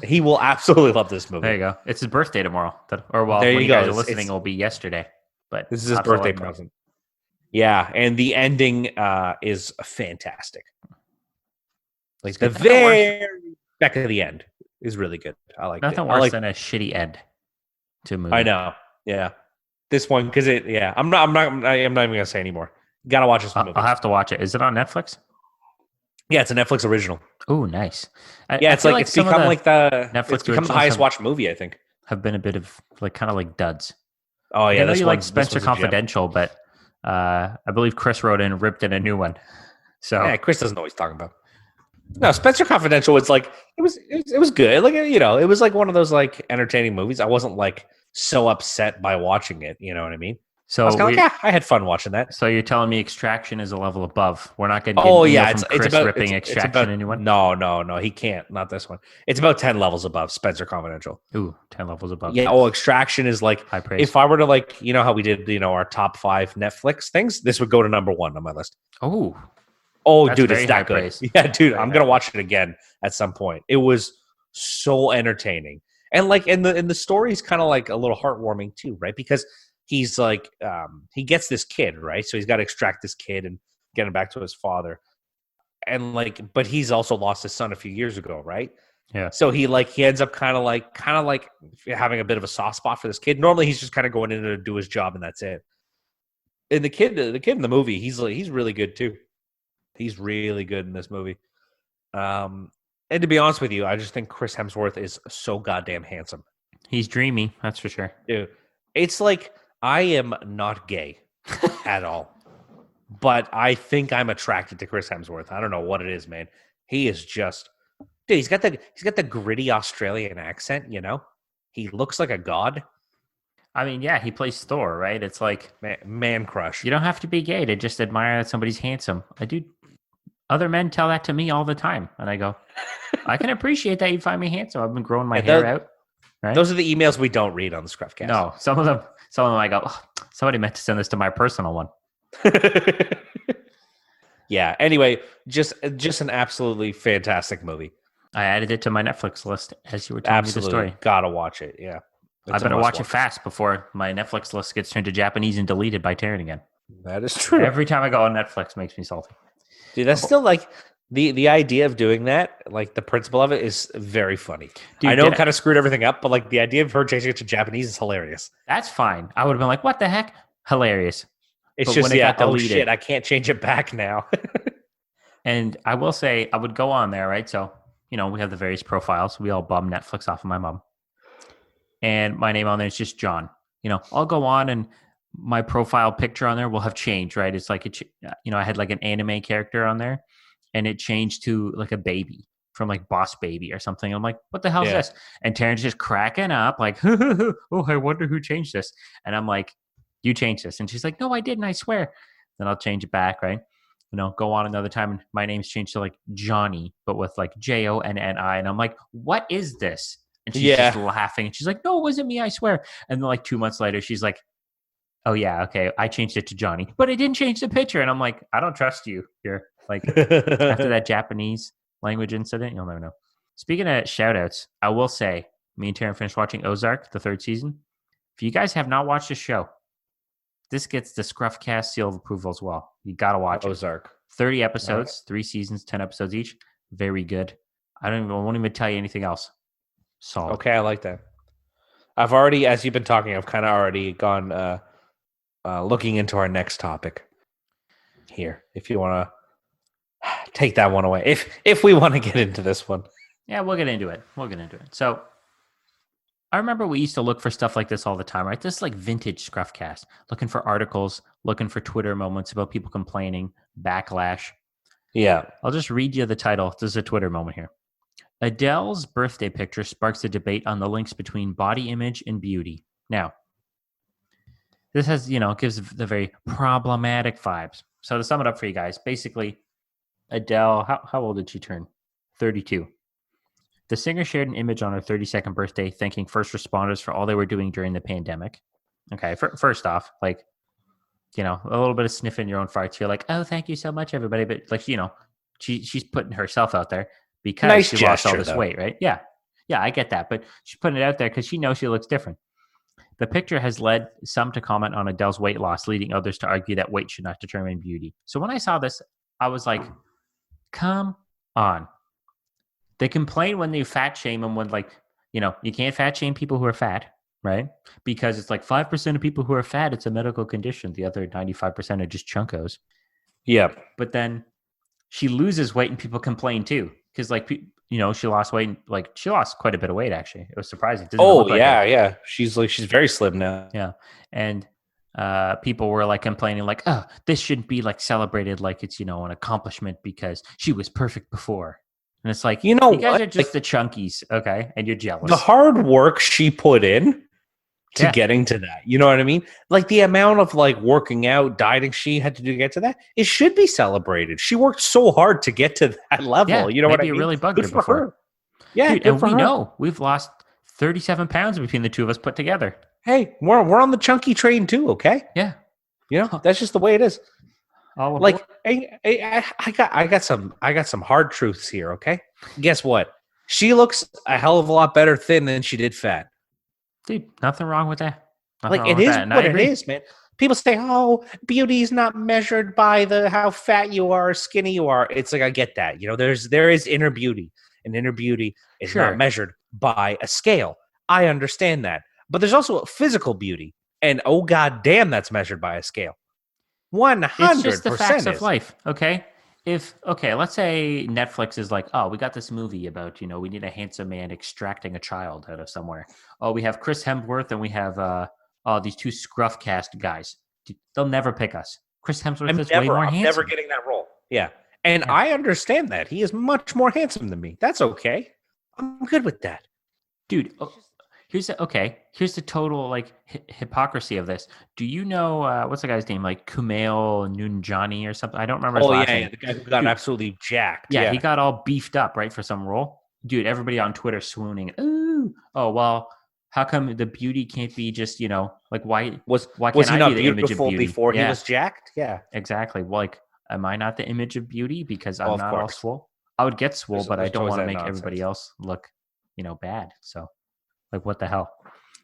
He will absolutely love this movie. There you go. It's his birthday tomorrow. There when you guys are listening, it'll be yesterday. But this is his birthday present. Yeah, and the ending is fantastic. Like the very back of the end is really good. I like nothing worse than a shitty end to a movie. I know. Yeah, this one because it. Yeah, I'm not even gonna say anymore. Gotta watch this movie. I'll have to watch it. Is it on Netflix? Yeah, it's a Netflix original. Oh, nice. It's become like the Netflix. It's become the highest watched movie, I think. Have been a bit of like kind of like duds. Oh yeah, I know you like Spencer Confidential, but I believe Chris wrote in and ripped in a new one. So yeah, Chris doesn't know what he's talking about. No, Spencer Confidential was like it was good. Like it was like one of those like entertaining movies. I wasn't like so upset by watching it. You know what I mean? So I was kind of like, I had fun watching that. So you're telling me Extraction is a level above? We're not going to get it's about ripping Extraction anyone? No, he can't. Not this one. It's about 10 levels above Spencer Confidential. Ooh, 10 levels above. Yeah. Extraction is like high praise. If I were to like, you know how we did, our top 5 Netflix things, this would go to number 1 on my list. That's dude, it's that good. Praise. Yeah, dude, I'm gonna watch it again at some point. It was so entertaining, and like, and the story's kind of like a little heartwarming too, right? Because he's like, he gets this kid, right? So he's got to extract this kid and get him back to his father, and like, but he's also lost his son a few years ago, right? Yeah. So he ends up kind of like having a bit of a soft spot for this kid. Normally, he's just kind of going in to do his job, and that's it. And the kid in the movie, he's really good too. He's really good in this movie. And to be honest with you, I just think Chris Hemsworth is so goddamn handsome. He's dreamy, that's for sure. Dude, it's like I am not gay at all. But I think I'm attracted to Chris Hemsworth. I don't know what it is, man. He is just dude, he's got the gritty Australian accent, you know? He looks like a god. I mean, yeah, he plays Thor, right? It's like man crush. You don't have to be gay to just admire that somebody's handsome. Other men tell that to me all the time, and I go, I can appreciate that you find me handsome. I've been growing my hair out. Right? Those are the emails we don't read on the ScruffCast. No, some of them I go, somebody meant to send this to my personal one. Yeah. Anyway, just an absolutely fantastic movie. I added it to my Netflix list as you were telling me the story. Gotta watch it. Yeah. I better watch it fast before my Netflix list gets turned to Japanese and deleted by Taryn again. That is true. Every time I go on Netflix makes me salty. Dude, that's still like the idea of doing that, like the principle of it is very funny. Dude, I know it kind of screwed everything up, but like the idea of her changing it to Japanese is hilarious. That's fine. I would have been like, what the heck? Hilarious. It's but just, oh shit, I can't change it back now. And I will say, I would go on there, right? So, we have the various profiles. We all bum Netflix off of my mom. And my name on there is just John. I'll go on and my profile picture on there will have changed, right? It's like, I had like an anime character on there and it changed to like a baby from like Boss Baby or something. I'm like, what the hell is this? And Taryn's just cracking up like, oh, I wonder who changed this. And I'm like, you changed this. And she's like, no, I didn't, I swear. Then I'll change it back, right? Go on another time and my name's changed to like Johnny, but with like Jonni. And I'm like, what is this? And she's just laughing. And she's like, no, it wasn't me, I swear. And then like 2 months later, she's like, oh yeah, okay, I changed it to Johnny, but I didn't change the picture. And I'm like, I don't trust you here. Like after that Japanese language incident, you'll never know. Speaking of shout outs, I will say, me and Taryn finished watching Ozark, the 3rd season. If you guys have not watched the show, this gets the ScruffCast seal of approval as well. You got to watch Ozark. 30 episodes, 3 seasons, 10 episodes each. Very good. I won't even tell you anything else. Solid. Okay, I like that. I've already, as you've been talking, I've kind of already gone looking into our next topic here. If you want to take that one away, if we want to get into this one. Yeah, we'll get into it. So I remember we used to look for stuff like this all the time, right? This is like vintage ScruffCast, looking for articles, looking for Twitter moments about people complaining, backlash. Yeah. I'll just read you the title. This is a Twitter moment here. Adele's birthday picture sparks a debate on the links between body image and beauty. Now, this has, gives the very problematic vibes. So to sum it up for you guys, basically, Adele, how old did she turn? 32. The singer shared an image on her 32nd birthday thanking first responders for all they were doing during the pandemic. Okay, first off, like, a little bit of sniffing your own farts. You're like, oh, thank you so much, everybody. But like, she's putting herself out there because she lost all this weight, right? Yeah, I get that. But she's putting it out there because she knows she looks different. The picture has led some to comment on Adele's weight loss, leading others to argue that weight should not determine beauty. So when I saw this, I was like, come on. They complain when they fat shame them when, like, you can't fat shame people who are fat, right? Because it's like 5% of people who are fat, it's a medical condition. The other 95% are just chunkos. Yeah. But then she loses weight and people complain too. Because, like, she lost weight. Like, she lost quite a bit of weight, actually. It was surprising. Yeah. She's very slim now. Yeah. And people were like complaining, like, oh, this shouldn't be like celebrated like it's, an accomplishment because she was perfect before. And it's like, you guys are just the chunkies, okay? And you're jealous. The hard work she put in to getting to that, you know what I mean? Like the amount of like working out, dieting she had to do to get to that, it should be celebrated. She worked so hard to get to that level. Yeah, you know what I mean? Maybe really bugged her before. Her. Yeah, dude, and we know we've lost 37 pounds between the two of us put together. Hey, we're on the chunky train too, okay? Yeah, that's just the way it is. Like, I got some hard truths here. Okay, guess what? She looks a hell of a lot better thin than she did fat. Dude, nothing wrong with that. Like it is what it is, man. People say, "Oh, beauty is not measured by how fat you are, or skinny you are." It's like I get that. There is inner beauty, and inner beauty is not measured by a scale. I understand that, but there's also a physical beauty, and oh god damn, that's measured by a scale. 100%. It's just the facts of life, okay? Let's say Netflix is like, oh, we got this movie about, we need a handsome man extracting a child out of somewhere. Oh, we have Chris Hemsworth and we have these 2 ScruffCast guys. They'll never pick us. Chris Hemsworth is way more handsome. I'm never getting that role. Yeah. And I understand that. He is much more handsome than me. That's okay. I'm good with that. Dude, here's the total like hypocrisy of this. Do you know what's the guy's name? Like Kumail Nanjiani or something? I don't remember his last name. The guy who got absolutely jacked. Yeah, he got all beefed up, right, for some role. Dude, everybody on Twitter swooning. Ooh, oh well, how come the beauty can't be just like why can't he not be the image of beauty before he was jacked? Yeah, exactly. Well, like, am I not the image of beauty because I'm not all swole? I would get swole, but I don't want to make everybody else look bad. So. Like, what the hell?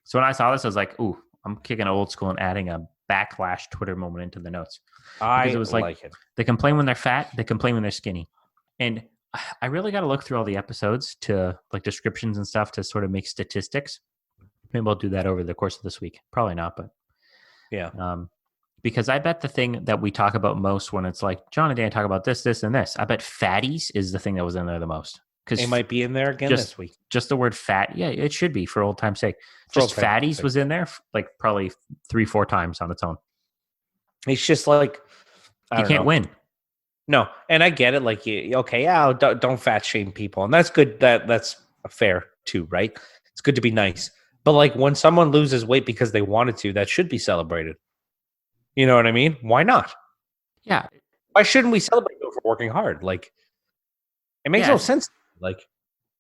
So when I saw this, I was like, ooh, I'm kicking old school and adding a backlash Twitter moment into the notes. Because it was like it. They complain when they're fat. They complain when they're skinny. And I really got to look through all the episodes to like descriptions and stuff to sort of make statistics. Maybe I'll do that over the course of this week. Probably not, but yeah. Because I bet the thing that we talk about most when it's like Jon and Dan talk about this, this, and this, I bet fatties is the thing that was in there the most. They might be in there again this week. Just the word fat. Yeah, it should be for old time's sake. Just fatties was in there like probably 3-4 times on its own. It's just like, you can't win. No. And I get it. Like, don't fat shame people. And that's good. That's fair too, right? It's good to be nice. But like when someone loses weight because they wanted to, that should be celebrated. You know what I mean? Why not? Yeah. Why shouldn't we celebrate her for working hard? Like, it makes no sense. Like,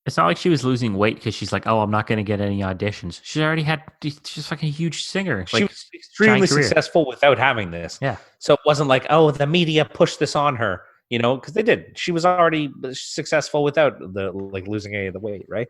it's not like she was losing weight because she's like, oh, I'm not going to get any auditions. She's already had, she's like a huge singer. She like, was extremely successful without having this. Yeah. So it wasn't like, oh, the media pushed this on her, because they did. She was already successful without the losing any of the weight, right?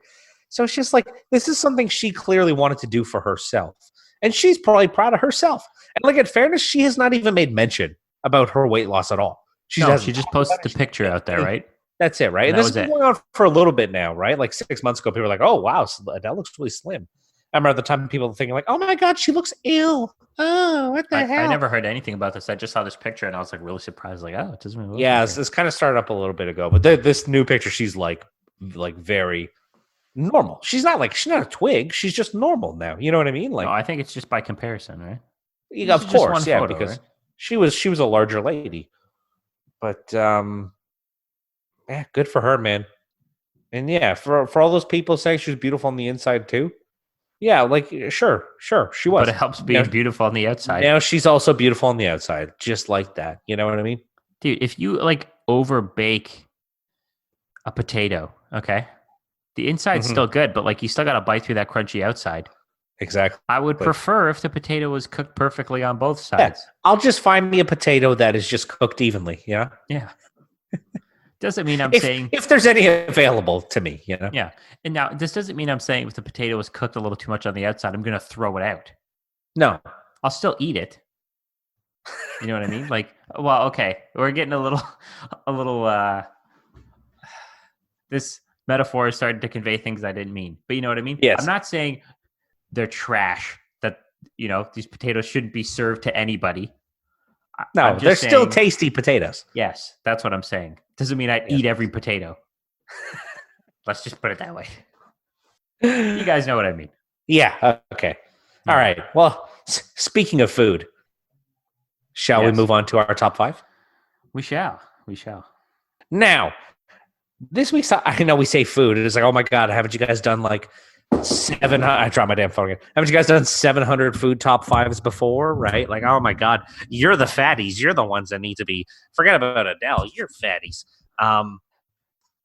So it's just like, this is something she clearly wanted to do for herself. And she's probably proud of herself. And like, in fairness, she has not even made mention about her weight loss at all. She just posted the picture out there, right? That's it, right? And this has been going on for a little bit now, right? Like 6 months ago, people were like, oh, wow, that looks really slim. I remember at the time people thinking like, oh my God, she looks ill. Oh, what the hell? I never heard anything about this. I just saw this picture and I was like really surprised. Like, oh, it doesn't really look Yeah, this kind of started up a little bit ago. But this new picture, she's like very normal. She's not a twig. She's just normal now. You know what I mean? Like, no, I think it's just by comparison, right? Yeah, of course, yeah, photo, because right? she was a larger lady. But yeah, good for her, man. And yeah, for all those people saying she was beautiful on the inside too. Yeah, like sure, she was. But it helps being beautiful on the outside. Now she's also beautiful on the outside, just like that. You know what I mean? Dude, if you like over bake a potato, okay? The inside's still good, but like you still got to bite through that crunchy outside. Exactly. I would prefer if the potato was cooked perfectly on both sides. Yeah, I'll just find me a potato that is just cooked evenly. Yeah. Yeah. Doesn't mean I'm saying if there's any available to me, Yeah. And now this doesn't mean I'm saying if the potato was cooked a little too much on the outside, I'm going to throw it out. No. I'll still eat it. You know what I mean? Like, well, okay. We're getting a little this metaphor is starting to convey things I didn't mean. But you know what I mean? Yes. I'm not saying they're trash, that, these potatoes shouldn't be served to anybody. No, they're still tasty potatoes. Yes, that's what I'm saying. Doesn't mean I'd eat every potato. Let's just put it that way. You guys know what I mean. Yeah, okay. All right. Well, speaking of food, shall we move on to our top 5? We shall. Now, this week's, I know we say food. It's like, oh my God, haven't you guys done like 700? I dropped my damn phone again. Haven't you guys done 700 food top 5s before? Right? Like, oh my God, you're the fatties. You're the ones that need to be. Forget about Adele. You're fatties.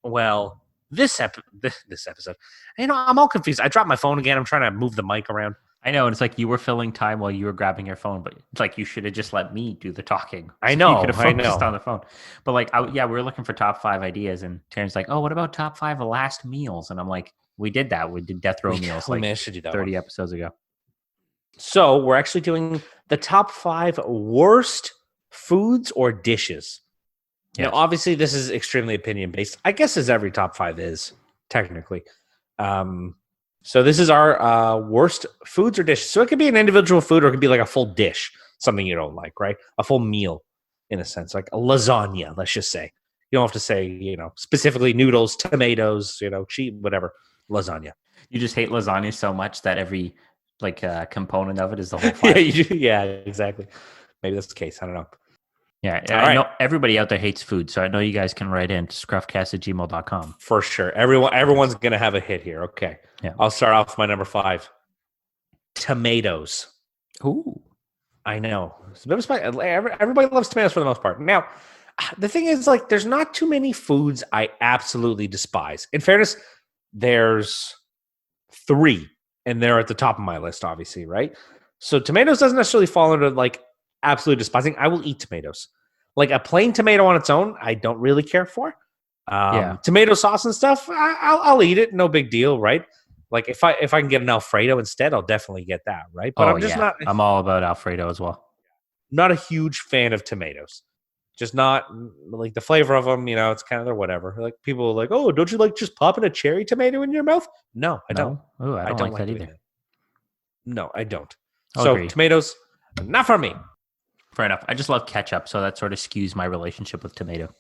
Well, this episode, I'm all confused. I dropped my phone again. I'm trying to move the mic around. I know, and it's like you were filling time while you were grabbing your phone, but it's like you should have just let me do the talking. I know. You could have focused on the phone. But like, we were looking for top 5 ideas, and Terrence's like, oh, what about top 5 of last meals? And I'm like, we did that. We did death row meals like managed to do that 30 episodes ago. So we're actually doing the top 5 worst foods or dishes. Yes. Now, obviously, this is extremely opinion-based. I guess as every top 5 is, technically. So this is our worst foods or dishes. So it could be an individual food or it could be like a full dish, something you don't like, right? A full meal, in a sense, like a lasagna, let's just say. You don't have to say, specifically noodles, tomatoes, cheese, whatever, lasagna. You just hate lasagna so much that every component of it is the whole 5. Yeah, exactly. Maybe that's the case. I don't know. Yeah, I know everybody out there hates food, so I know you guys can write in to scruffcast@gmail.com. For sure. Everyone's going to have a hit here. Okay. Yeah. I'll start off with my number 5. Tomatoes. Ooh. I know. Everybody loves tomatoes for the most part. Now, the thing is, like, there's not too many foods I absolutely despise. In fairness, there's 3, and they're at the top of my list, obviously, right? So tomatoes doesn't necessarily fall into, like, absolutely despising. I will eat tomatoes. Like a plain tomato on its own, I don't really care for. Tomato sauce and stuff, I'll eat it. No big deal, right? Like if I can get an Alfredo instead, I'll definitely get that, right? But I'm all about Alfredo as well. Not a huge fan of tomatoes. Just not like the flavor of them. It's kind of their whatever. Like people are like, oh, don't you like just popping a cherry tomato in your mouth? No, I don't. Oh, I don't like that either. No, I don't. Agree. Tomatoes, not for me. Fair enough. I just love ketchup, so that sort of skews my relationship with tomato.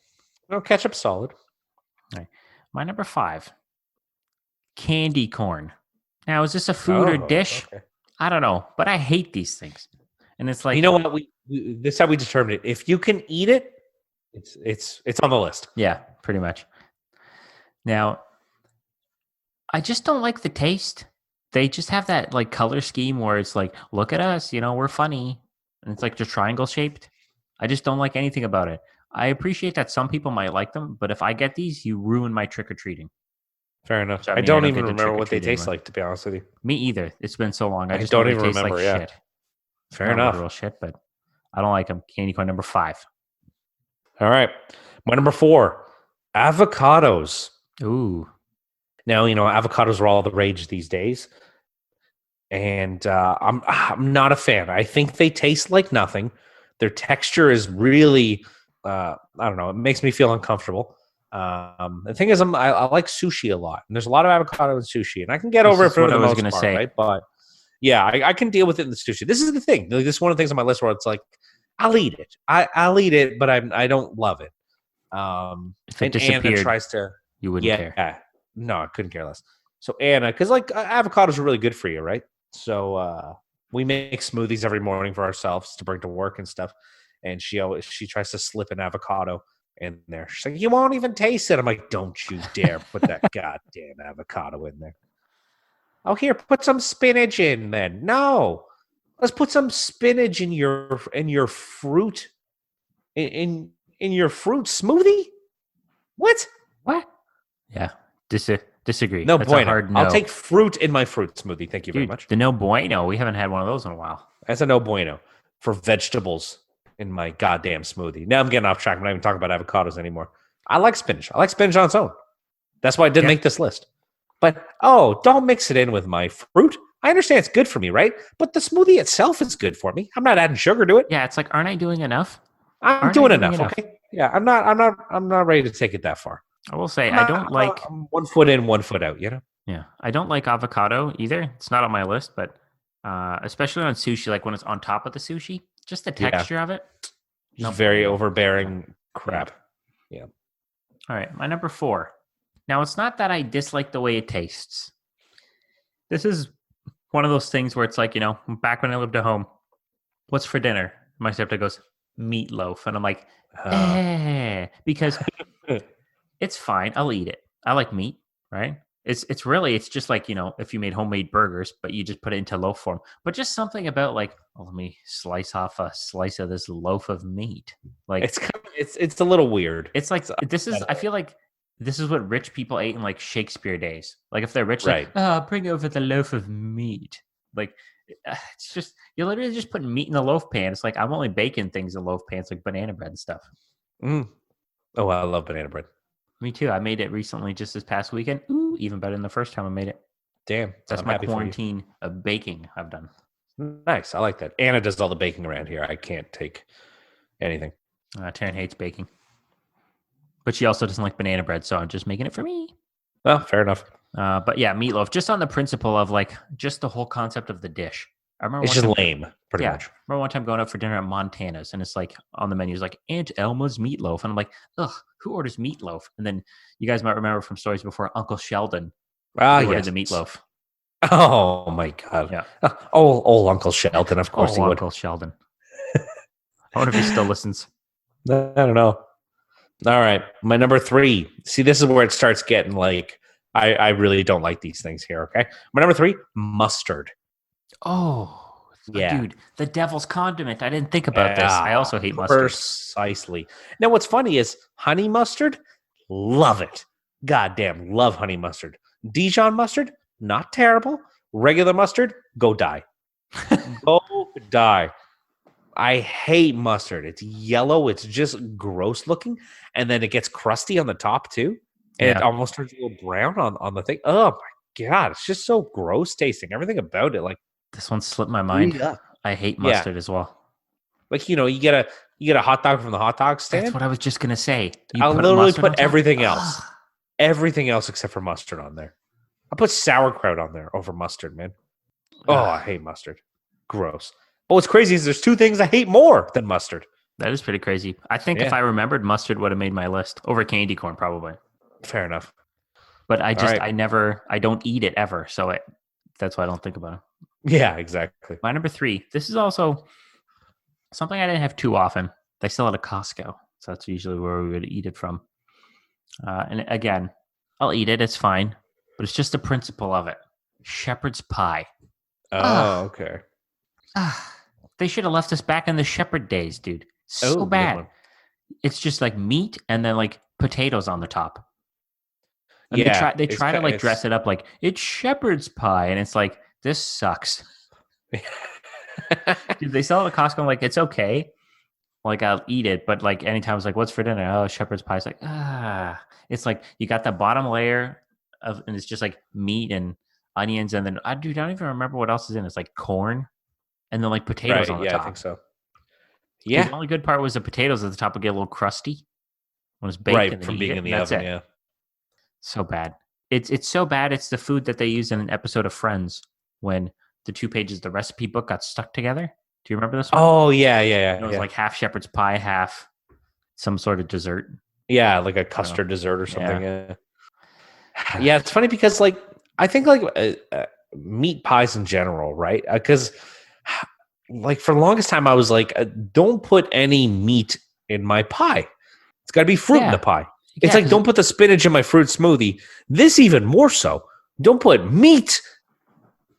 No, ketchup's solid. All right. My number 5, candy corn. Now, is this a food or dish? Okay. I don't know, but I hate these things. And it's like, you know what? This is how we determine it. If you can eat it, it's on the list. Yeah, pretty much. Now, I just don't like the taste. They just have that like color scheme where it's like, look at us, we're funny. And it's like just triangle shaped. I just don't like anything about it. I appreciate that some people might like them, but if I get these, you ruin my trick-or-treating. Fair enough. So, I don't get even to remember what they trick-or-treat taste anymore. like, to be honest with you. Me either. It's been so long. I just don't know even they taste remember, like shit. Fair Not enough. literal shit, but I don't like them. Candy corn number 5. All right. My number 4, avocados. Ooh. Now, avocados are all the rage these days. And I'm not a fan. I think they taste like nothing. Their texture is really, I don't know. It makes me feel uncomfortable. The thing is, I like sushi a lot, and there's a lot of avocado in sushi, and I can get over it for the most part, right? But yeah, I can deal with it in the sushi. This is the thing. Like, this is one of the things on my list where it's like, I'll eat it. I'll eat it, but I don't love it. If it disappeared, Anna tries to, you wouldn't care. Yeah, no, I couldn't care less. So Anna, because like avocados are really good for you, right? So we make smoothies every morning for ourselves to bring to work and stuff. And she tries to slip an avocado in there. She's like, "You won't even taste it." I'm like, "Don't you dare put that goddamn avocado in there." Oh, here, put some spinach in then. No. Let's put some spinach in your fruit in your fruit smoothie? What? Yeah. Disagree. No That's bueno. a hard no. I'll take fruit in my fruit smoothie. Thank you very much. The no bueno. We haven't had one of those in a while. That's a no bueno for vegetables in my goddamn smoothie. Now I'm getting off track. I'm not even talking about avocados anymore. I like spinach. I like spinach on its own. That's why I didn't make this list. But, don't mix it in with my fruit. I understand it's good for me, right? But the smoothie itself is good for me. I'm not adding sugar to it. Yeah, it's like, aren't I doing enough? I'm doing enough, okay? Yeah, I'm not ready to take it that far. I will say, I'm 1 foot in, 1 foot out, Yeah, I don't like avocado either. It's not on my list, but especially on sushi, like when it's on top of the sushi, just the texture of it. Just very overbearing crap. Yeah. All right, my number 4. Now, it's not that I dislike the way it tastes. This is one of those things where it's like, back when I lived at home, what's for dinner? My stepdad goes, meatloaf. And I'm like, because it's fine. I'll eat it. I like meat, right? It's just like, if you made homemade burgers, but you just put it into loaf form. But just something about like, let me slice off a slice of this loaf of meat. Like it's a little weird. It's like, I feel like this is what rich people ate in like Shakespeare days. Like if they're rich, right. Like, bring over the loaf of meat. Like it's just, you're literally just putting meat in the loaf pan. It's like, I'm only baking things in loaf pans, like banana bread and stuff. Oh, I love banana bread. Me too. I made it recently, just this past weekend. Ooh, even better than the first time I made it. Damn. That's my quarantine of baking I've done. Nice. I like that. Anna does all the baking around here. I can't take anything. Taryn hates baking. But she also doesn't like banana bread, so I'm just making it for me. Well, fair enough. But yeah, meatloaf, just on the principle of like, just the whole concept of the dish. I remember it's just lame, pretty much. I remember one time going out for dinner at Montana's, and it's like on the menu is like Aunt Elma's meatloaf, and I'm like, ugh, who orders meatloaf? And then you guys might remember from stories before, Uncle Sheldon ordered the meatloaf. Oh my god! Yeah. Old Uncle Sheldon, of course he would. Uncle Sheldon. I wonder if he still listens. I don't know. All right, my number 3. See, this is where it starts getting like, I really don't like these things here. Okay, my number 3, mustard. Oh, yeah, dude, the devil's condiment. I didn't think about this. I also hate mustard. Precisely. Now, what's funny is honey mustard. Love it. Goddamn, love honey mustard. Dijon mustard, not terrible. Regular mustard, go die. Go die. I hate mustard. It's yellow. It's just gross looking. And then it gets crusty on the top too. And it almost turns a little brown on the thing. Oh my God. It's just so gross tasting. Everything about it. Like, this one slipped my mind. Yeah. I hate mustard as well. Like, you get a hot dog from the hot dog stand. That's what I was just going to say. I'll literally put everything else. Everything else except for mustard on there. I put sauerkraut on there over mustard, man. Oh, I hate mustard. Gross. But what's crazy is there's 2 things I hate more than mustard. That is pretty crazy. I think if I remembered, mustard would have made my list over candy corn, probably. Fair enough. But I don't eat it ever. So that's why I don't think about it. Yeah, exactly. My number 3. This is also something I didn't have too often. They sell it at Costco. So that's usually where we would eat it from. And again, I'll eat it. It's fine. But it's just the principle of it. Shepherd's pie. Oh, okay. They should have left us back in the shepherd days, dude. So bad. It's just like meat and then like potatoes on the top. And they try to like dress it up like it's shepherd's pie, and it's like, this sucks. Dude, they sell it at Costco. I'm like, it's okay. Like, I'll eat it, but like anytime it's like, what's for dinner? Oh, shepherd's pie. It's like, it's like you got the bottom layer and it's just like meat and onions, and then I don't even remember what else is in it. It's like corn and then like potatoes on the top. I think so. Yeah. The only good part was the potatoes at the top would get a little crusty when it's baked. Right, from being in the oven, yeah. So bad. It's so bad. It's the food that they used in an episode of Friends when the 2 pages of the recipe book got stuck together. Do you remember this one? Oh, yeah. It was like half shepherd's pie, half some sort of dessert. Yeah, like a custard dessert or something. Yeah, it's funny because like I think like meat pies in general, right? Because like for the longest time I was like, don't put any meat in my pie. It's got to be fruit in the pie. It's like, don't put the spinach in my fruit smoothie. This even more so. Don't put meat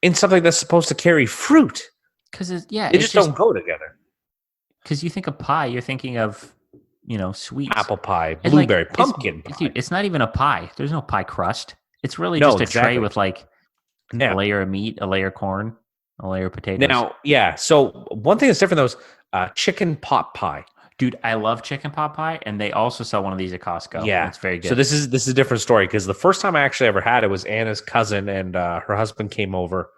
in something that's supposed to carry fruit. Because they just don't go together. Because you think of pie, you're thinking of, sweets. Apple pie, blueberry, pumpkin pie. Dude, it's not even a pie. There's no pie crust. It's really just a tray with like a layer of meat, a layer of corn, a layer of potatoes. Now, so one thing that's different though is chicken pot pie. Dude, I love chicken pot pie, and they also sell one of these at Costco. Yeah, it's very good. So this is a different story because the first time I actually ever had it was Anna's cousin and her husband came over,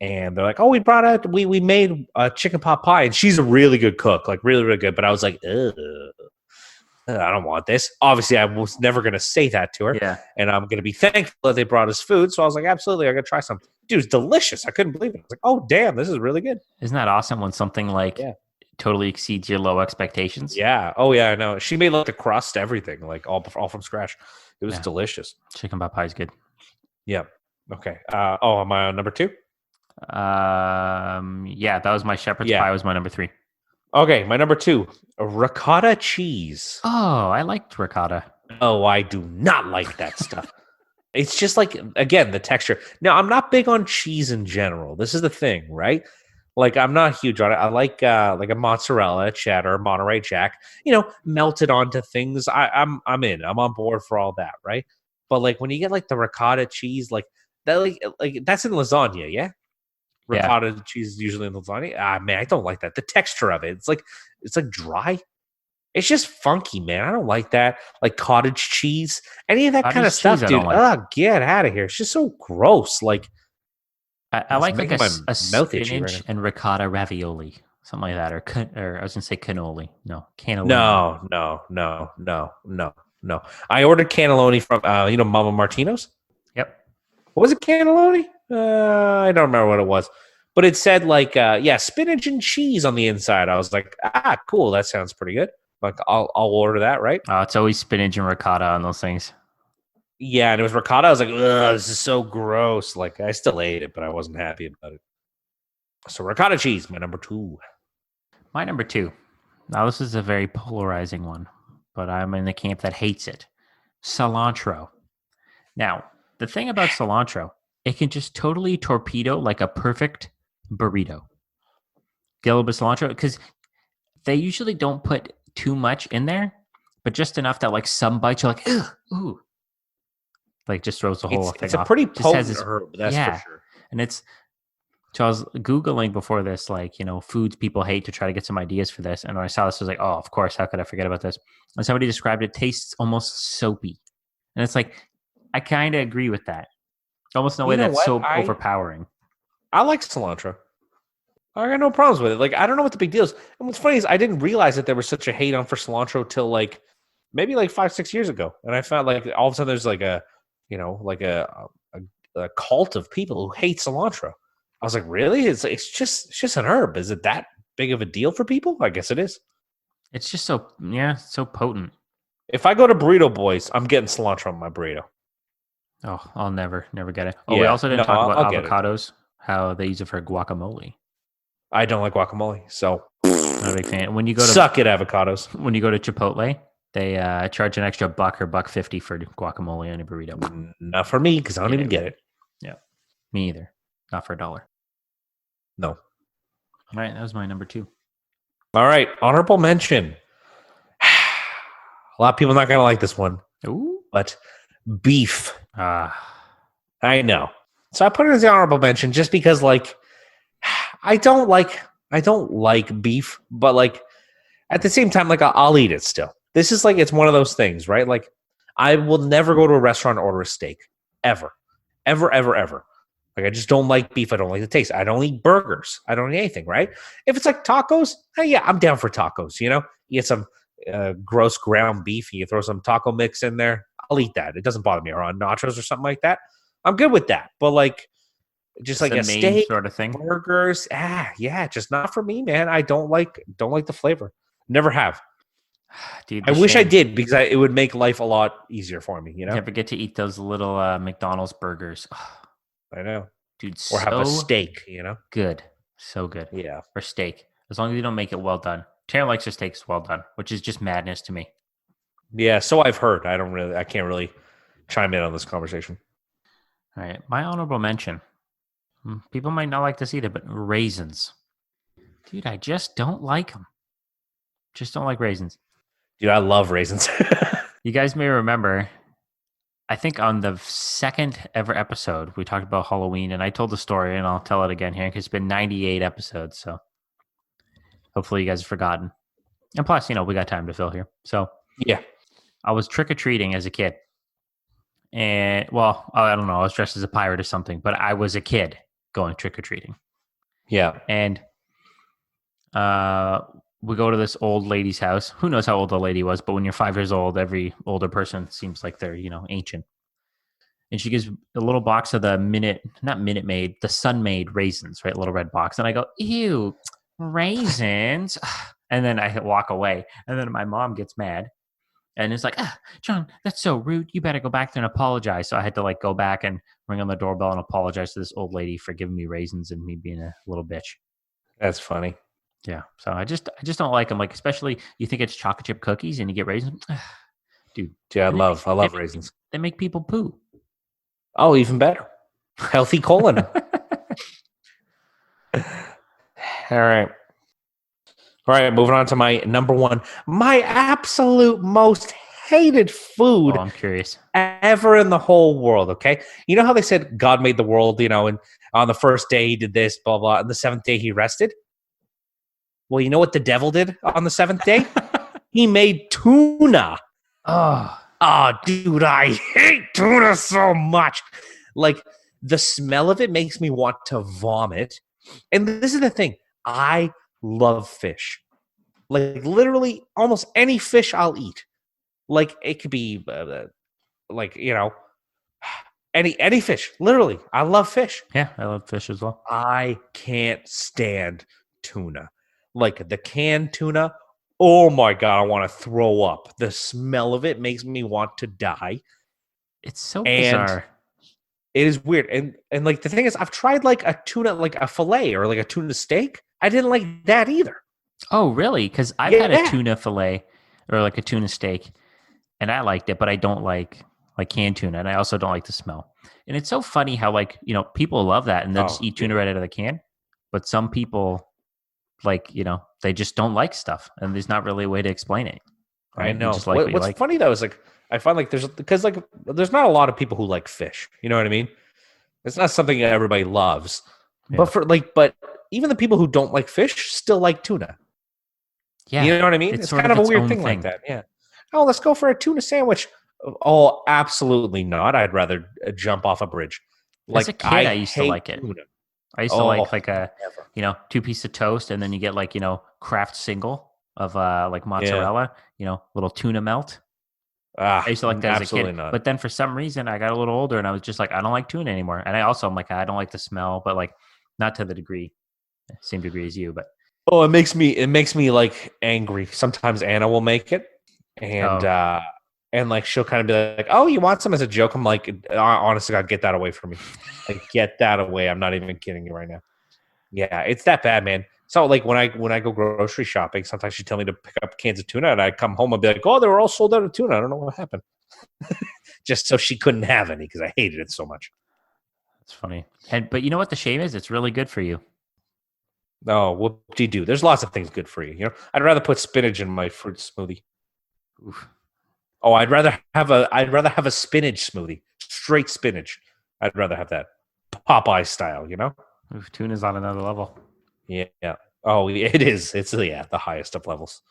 and they're like, "Oh, we made a chicken pot pie," and she's a really good cook, like really really good. But I was like, ugh, I don't want this. Obviously, I was never going to say that to her, and I'm going to be thankful that they brought us food. So I was like, absolutely, I'm going to try something. Dude, it's delicious. I couldn't believe it. I was like, oh damn, this is really good. Isn't that awesome when something like totally exceeds your low expectations? Yeah. Oh yeah, I know. She made like the crust, everything, like all from scratch. It was delicious. Chicken pot pie is good. Yeah. Okay. Am I on number 2? Yeah, that was my shepherd's pie. Was my number 3. Okay, my number 2, ricotta cheese. Oh, I liked ricotta. Oh, I do not like that stuff. It's just like, again, the texture. Now, I'm not big on cheese in general. This is the thing, right? Like, I'm not huge on it. I like a mozzarella, cheddar, Monterey Jack, melted onto things. I'm in. I'm on board for all that, right? But like when you get like the ricotta cheese, like that, like that's in lasagna, yeah. Ricotta cheese is usually in lasagna. Man, I don't like that. The texture of it, it's like dry. It's just funky, man. I don't like that. Like cottage cheese, any of that kind of stuff, dude. Get out of here. It's just so gross. Like I like a spinach and ricotta ravioli, something like that, or I was gonna say cannoli. No, cannelloni. No. I ordered cannelloni from Mama Martino's. Yep. What was it, cannelloni? I don't remember what it was, but it said like spinach and cheese on the inside. I was like, cool, that sounds pretty good. Like I'll order that, right? It's always spinach and ricotta on those things. Yeah, and it was ricotta. I was like, ugh, this is so gross. Like I still ate it, but I wasn't happy about it. So ricotta cheese, my number 2. My number 2. Now this is a very polarizing one, but I'm in the camp that hates it. Cilantro. Now, the thing about cilantro, it can just totally torpedo like a perfect burrito. Get a little bit of cilantro, because they usually don't put too much in there, but just enough that like some bites you're like, ooh. Like just throws the whole thing off. It's a pretty potent herb, that's for sure. And so I was Googling before this, like, foods people hate to try to get some ideas for this. And when I saw this, I was like, oh, of course, how could I forget about this? And somebody described it tastes almost soapy. And it's like, I kind of agree with that. Almost no way that's so overpowering. I like cilantro. I got no problems with it. Like, I don't know what the big deal is. And what's funny is I didn't realize that there was such a hate on for cilantro till like maybe like 5-6 years ago. And I found like all of a sudden there's like a cult of people who hate cilantro. I was like, really? It's just an herb. Is it that big of a deal for people? I guess it is. It's just so potent. If I go to Burrito Boys, I'm getting cilantro on my burrito. Oh, I'll never get it. Oh, we also didn't talk about avocados, how they use it for guacamole. I don't like guacamole, so not a big fan. When you go to suck it, avocados. When you go to Chipotle, they charge an extra $1 or $1.50 for guacamole on a burrito. Not for me, because I don't even get it. Yeah, me either. Not for $1. No. All right, that was my number 2. All right, honorable mention. A lot of people are not going to like this one. Ooh. But beef. Ah. I know. So I put it as the honorable mention just because, like, I don't like beef, but like at the same time, like I'll eat it still. This is like it's one of those things, right? Like I will never go to a restaurant and order a steak ever, ever, ever, ever. Like I just don't like beef. I don't like the taste. I don't eat burgers. I don't eat anything, right? If it's like tacos, yeah, I'm down for tacos. You know, you get some gross ground beef. You throw some taco mix in there. I'll eat that. It doesn't bother me. Or on nachos or something like that. I'm good with that. But like, just like a steak sort of thing. Burgers, yeah, just not for me, man. I don't like the flavor. Never have. Dude, I wish I did because it would make life a lot easier for me. You know, never get to eat those little McDonald's burgers. I know, dude. Or have a steak. You know, good, so good. Yeah, or steak. As long as you don't make it well done. Taryn likes her steaks well done, which is just madness to me. Yeah, so I've heard. I can't really chime in on this conversation. All right, my honorable mention. People might not like to see it, but raisins. Dude, I just don't like them. Just don't like raisins. Dude, I love raisins. You guys may remember, I think on the second ever episode, we talked about Halloween, and I told the story, and I'll tell it again here because it's been 98 episodes, so hopefully you guys have forgotten. And plus, we got time to fill here. So, yeah. I was trick-or-treating as a kid. And, well, I don't know, I was dressed as a pirate or something, but I was a kid going trick-or-treating. Yeah. And we go to this old lady's house. Who knows how old the lady was, but when you're 5 years old, every older person seems like they're, ancient. And she gives a little box of the the Sun-Maid raisins, right? A little red box. And I go, ew, raisins. And then I walk away. And then my mom gets mad. And it's like, John, that's so rude. You better go back there and apologize. So I had to go back and ring on the doorbell and apologize to this old lady for giving me raisins and me being a little bitch. That's funny. Yeah. So I just don't like them. Like, especially you think it's chocolate chip cookies and you get raisins. Dude. Yeah, I love raisins. They make people poo. Oh, even better. Healthy colon. All right. All right, moving on to my number one. My absolute most hated food I'm curious. Ever in the whole world, okay? You know how they said God made the world, and on the first day he did this, blah, blah, and the seventh day he rested? Well, you know what the devil did on the seventh day? He made tuna. Oh, dude, I hate tuna so much. Like, the smell of it makes me want to vomit. And this is the thing. I love fish. Like, literally, almost any fish I'll eat. Like, it could be, any fish. Literally, I love fish. Yeah, I love fish as well. I can't stand tuna. Like, the canned tuna, oh my God, I want to throw up. The smell of it makes me want to die. It's so bizarre. It is weird. And like, the thing is, I've tried like a tuna, like a fillet or like a tuna steak. I didn't like that either. Oh, really? Because I've had a tuna fillet or like a tuna steak, and I liked it, but I don't like canned tuna, and I also don't like the smell. And it's so funny how people love that, and they'll just eat tuna right out of the can. But some people, they just don't like stuff, and there's not really a way to explain it. Right? I know. What's funny though is I find there's not a lot of people who like fish. You know what I mean? It's not something that everybody loves. Yeah. But even the people who don't like fish still like tuna. Yeah. You know what I mean? It's kind of a weird thing like that. Yeah. Oh, let's go for a tuna sandwich. Oh, absolutely not. I'd rather jump off a bridge. As a kid, I used to like it. Tuna. I used to like a, 2 pieces of toast, and then you get Kraft single of mozzarella, little tuna melt. I used to like that as a kid. Not. But then for some reason, I got a little older, and I was just like, I don't like tuna anymore. And I'm like, I don't like the smell, but not to the same degree as you, but. Oh, it makes me like angry. Sometimes Anna will make it, and she'll kind of be like, "Oh, you want some?" as a joke. I'm like, honestly, God, get that away from me. Like, get that away. I'm not even kidding you right now. Yeah, it's that bad, man. So when I go grocery shopping, sometimes she'd tell me to pick up cans of tuna, and I come home and be like, "Oh, they were all sold out of tuna. I don't know what happened." Just so she couldn't have any because I hated it so much. That's funny. But you know what the shame is? It's really good for you. No, whoop-de-doo. There's lots of things good for you. You know, I'd rather put spinach in my fruit smoothie. Oof. Oh, I'd rather have a spinach smoothie, straight spinach. I'd rather have that Popeye style. You know. Oof, tuna's on another level. Yeah. Oh, it is. It's the highest of levels.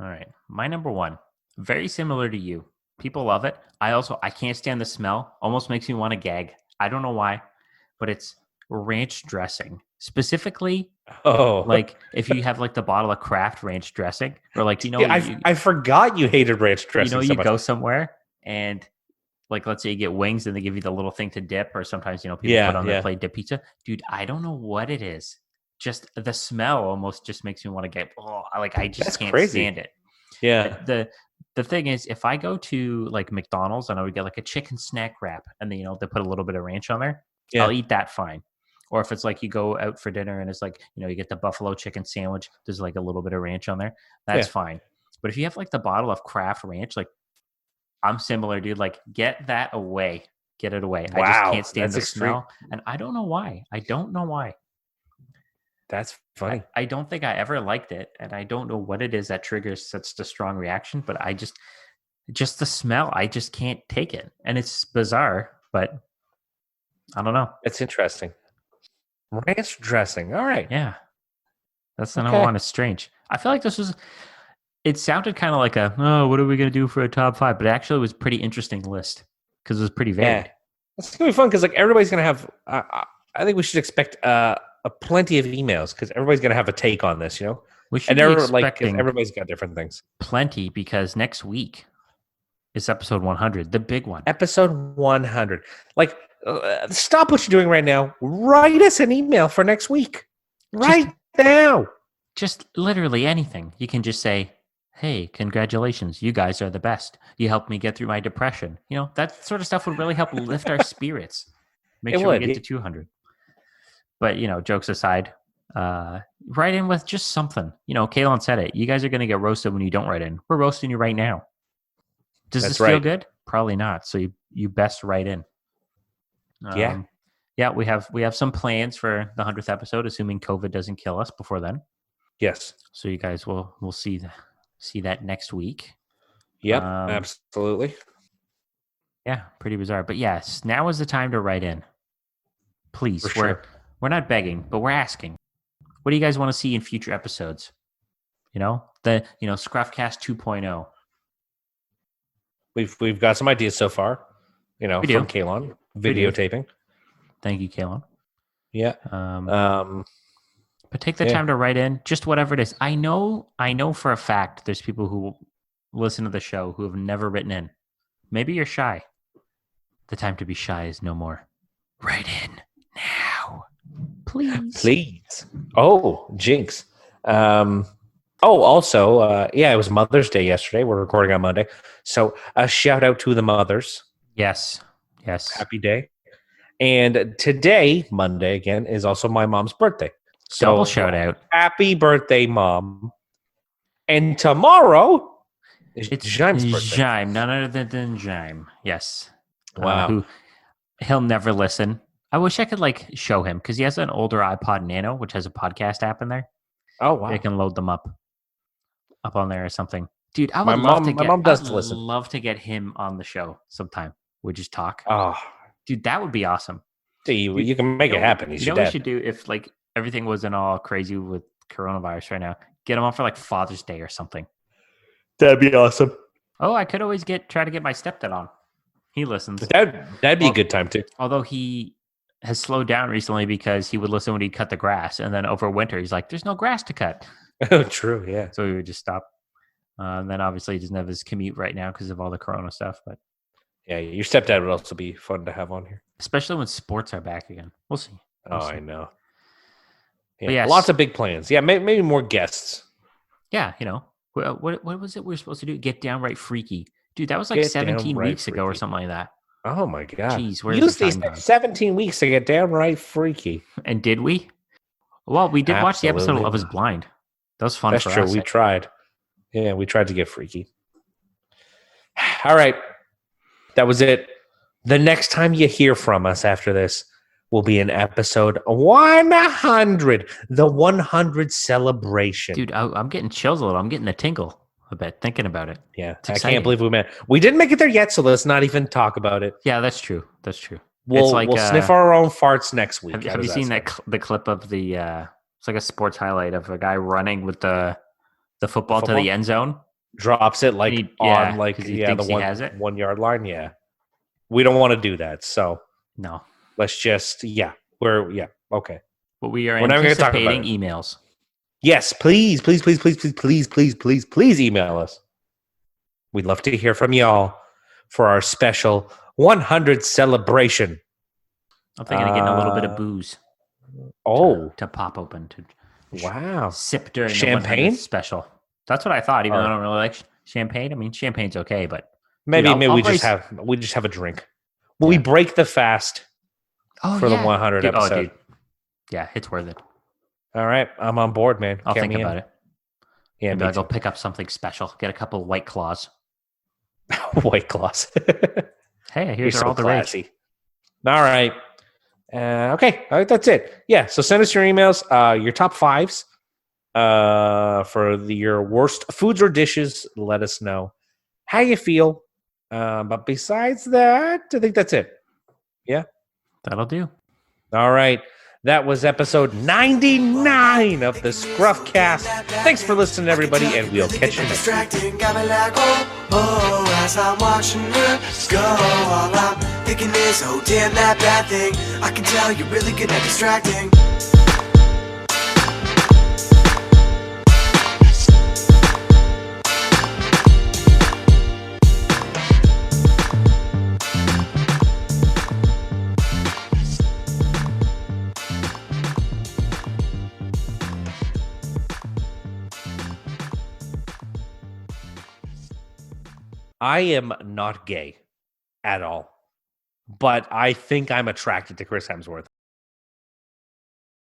All right, my number one, very similar to you. People love it. I can't stand the smell. Almost makes me want to gag. I don't know why, but it's ranch dressing. Specifically, Oh, like if you have like the bottle of Kraft ranch dressing, or like I forgot you hated ranch dressing. You go somewhere and like let's say you get wings and they give you the little thing to dip, or sometimes people put on their plate dip pizza. Dude, I don't know what it is. Just the smell almost just makes me want to get. Oh, I just can't stand it. Yeah. The thing is, if I go to like McDonald's and I would get like a chicken snack wrap, and then they put a little bit of ranch on there, I'll eat that fine. Or if it's like you go out for dinner and it's like you get the buffalo chicken sandwich, there's like a little bit of ranch on there, that's fine. But if you have like the bottle of Kraft ranch, like I'm similar, dude. Like get that away, get it away. Wow, I just can't stand the extreme. smell, and I don't know why. That's funny. I don't think I ever liked it, and I don't know what it is that triggers such a strong reaction, but I just the smell, I just can't take it. And it's bizarre, but I don't know. It's interesting. Ranch dressing. All right. Yeah. That's the number one. It's strange. I feel like it sounded kind of like what are we going to do for a top 5? But it actually was a pretty interesting list because it was pretty varied. Yeah. It's going to be fun because like everybody's going to have, I think we should expect a plenty of emails because everybody's going to have a take on this, We should be expecting everybody's got different things. Plenty, because next week is episode 100, the big one. Episode 100. Like, stop what you're doing right now. Write us an email for next week. Right now. Just literally anything. You can just say, hey, congratulations. You guys are the best. You helped me get through my depression. That sort of stuff would really help lift our spirits. Make sure we get to 200. But, jokes aside, write in with just something. Kaylon said it. You guys are going to get roasted when you don't write in. We're roasting you right now. Does this feel good? Probably not. So you best write in. Yeah, we have some plans for the 100th episode, assuming COVID doesn't kill us before then. Yes. So you guys will see that next week. Yep, absolutely. Yeah, pretty bizarre. But yes, now is the time to write in. Please. For sure. We're not begging, but we're asking. What do you guys want to see in future episodes? The ScruffCast 2.0. We've got some ideas so far. From Kaylon videotaping. Thank you, Kaylon. Yeah. But take the time to write in, just whatever it is. I know for a fact there's people who listen to the show who have never written in. Maybe you're shy. The time to be shy is no more. Write in now. Please. Oh, jinx. Also, it was Mother's Day yesterday. We're recording on Monday. So a shout out to the mothers. Yes. Happy day. And today, Monday again, is also my mom's birthday. So double shout out. Happy birthday, Mom. And tomorrow is Jime's birthday. Jime, none other than Jime. Yes. Wow. He'll never listen. I wish I could show him because he has an older iPod Nano, which has a podcast app in there. Oh wow! I can load them up on there or something. Dude, my mom does listen. I'd love to get him on the show sometime. We just talk. Oh, dude, that would be awesome. You can make it happen. What we should do if everything wasn't all crazy with coronavirus right now? Get him on for Father's Day or something. That'd be awesome. Oh, I could always try to get my stepdad on. He listens. That'd be a good time too. Although he has slowed down recently because he would listen when he'd cut the grass, and then over winter he's like, "There's no grass to cut." Oh, true. Yeah. So he would just stop. And then obviously he doesn't have his commute right now because of all the corona stuff. But yeah, your stepdad would also be fun to have on here, especially when sports are back again. We'll see. I know. Yeah, yes. Lots of big plans. Yeah, maybe more guests. Yeah, what was it we were supposed to do? Get downright freaky, dude. That was 17 weeks ago or something like that. Oh my god! Jeez, use these 17 weeks to get downright freaky. And did we? Well, we did watch the episode of Love Is Blind. That was fun. That's true. We tried. Yeah, we tried to get freaky. All right, that was it. The next time you hear from us after this, will be in episode 100, the 100 celebration. Dude, I'm getting chills a little. I'm getting a tingle a bit thinking about it. Yeah, I can't believe we didn't make it there yet, so let's not even talk about it. Yeah, that's true. That's true. We'll sniff our own farts next week. Have you seen the clip of the? It's like a sports highlight of a guy running with the football to the end zone. Drops it like the 1 yard line. Yeah, we don't want to do that. So no, let's just okay. But we are We're never anticipating emails. Yes, please email us. We'd love to hear from y'all for our special 100 celebration. I'm thinking of getting a little bit of booze. To pop open sip during champagne the 100 special. That's what I thought. Even though I don't really like champagne. I mean, champagne's okay, but maybe we just have a drink. Will we break the fast for the 100 episode? Oh, dude. Yeah, it's worth it. All right, I'm on board, man. I'll think about it. Yeah, maybe I'll go pick up something special. Get a couple of White Claws. White Claws. Hey, here's all the rage. All right. Okay, that's it. Yeah, so send us your emails, your top fives for your worst foods or dishes. Let us know how you feel. But besides that, I think that's it. Yeah? That'll do. All right. That was episode 99 of the ScruffCast. Thanks for listening, everybody, and we'll catch you next week. Got me like, as I'm watching her go. All I'm thinking is, oh, damn, that bad thing. I can tell you're really good at distracting. I am not gay at all, but I think I'm attracted to Chris Hemsworth.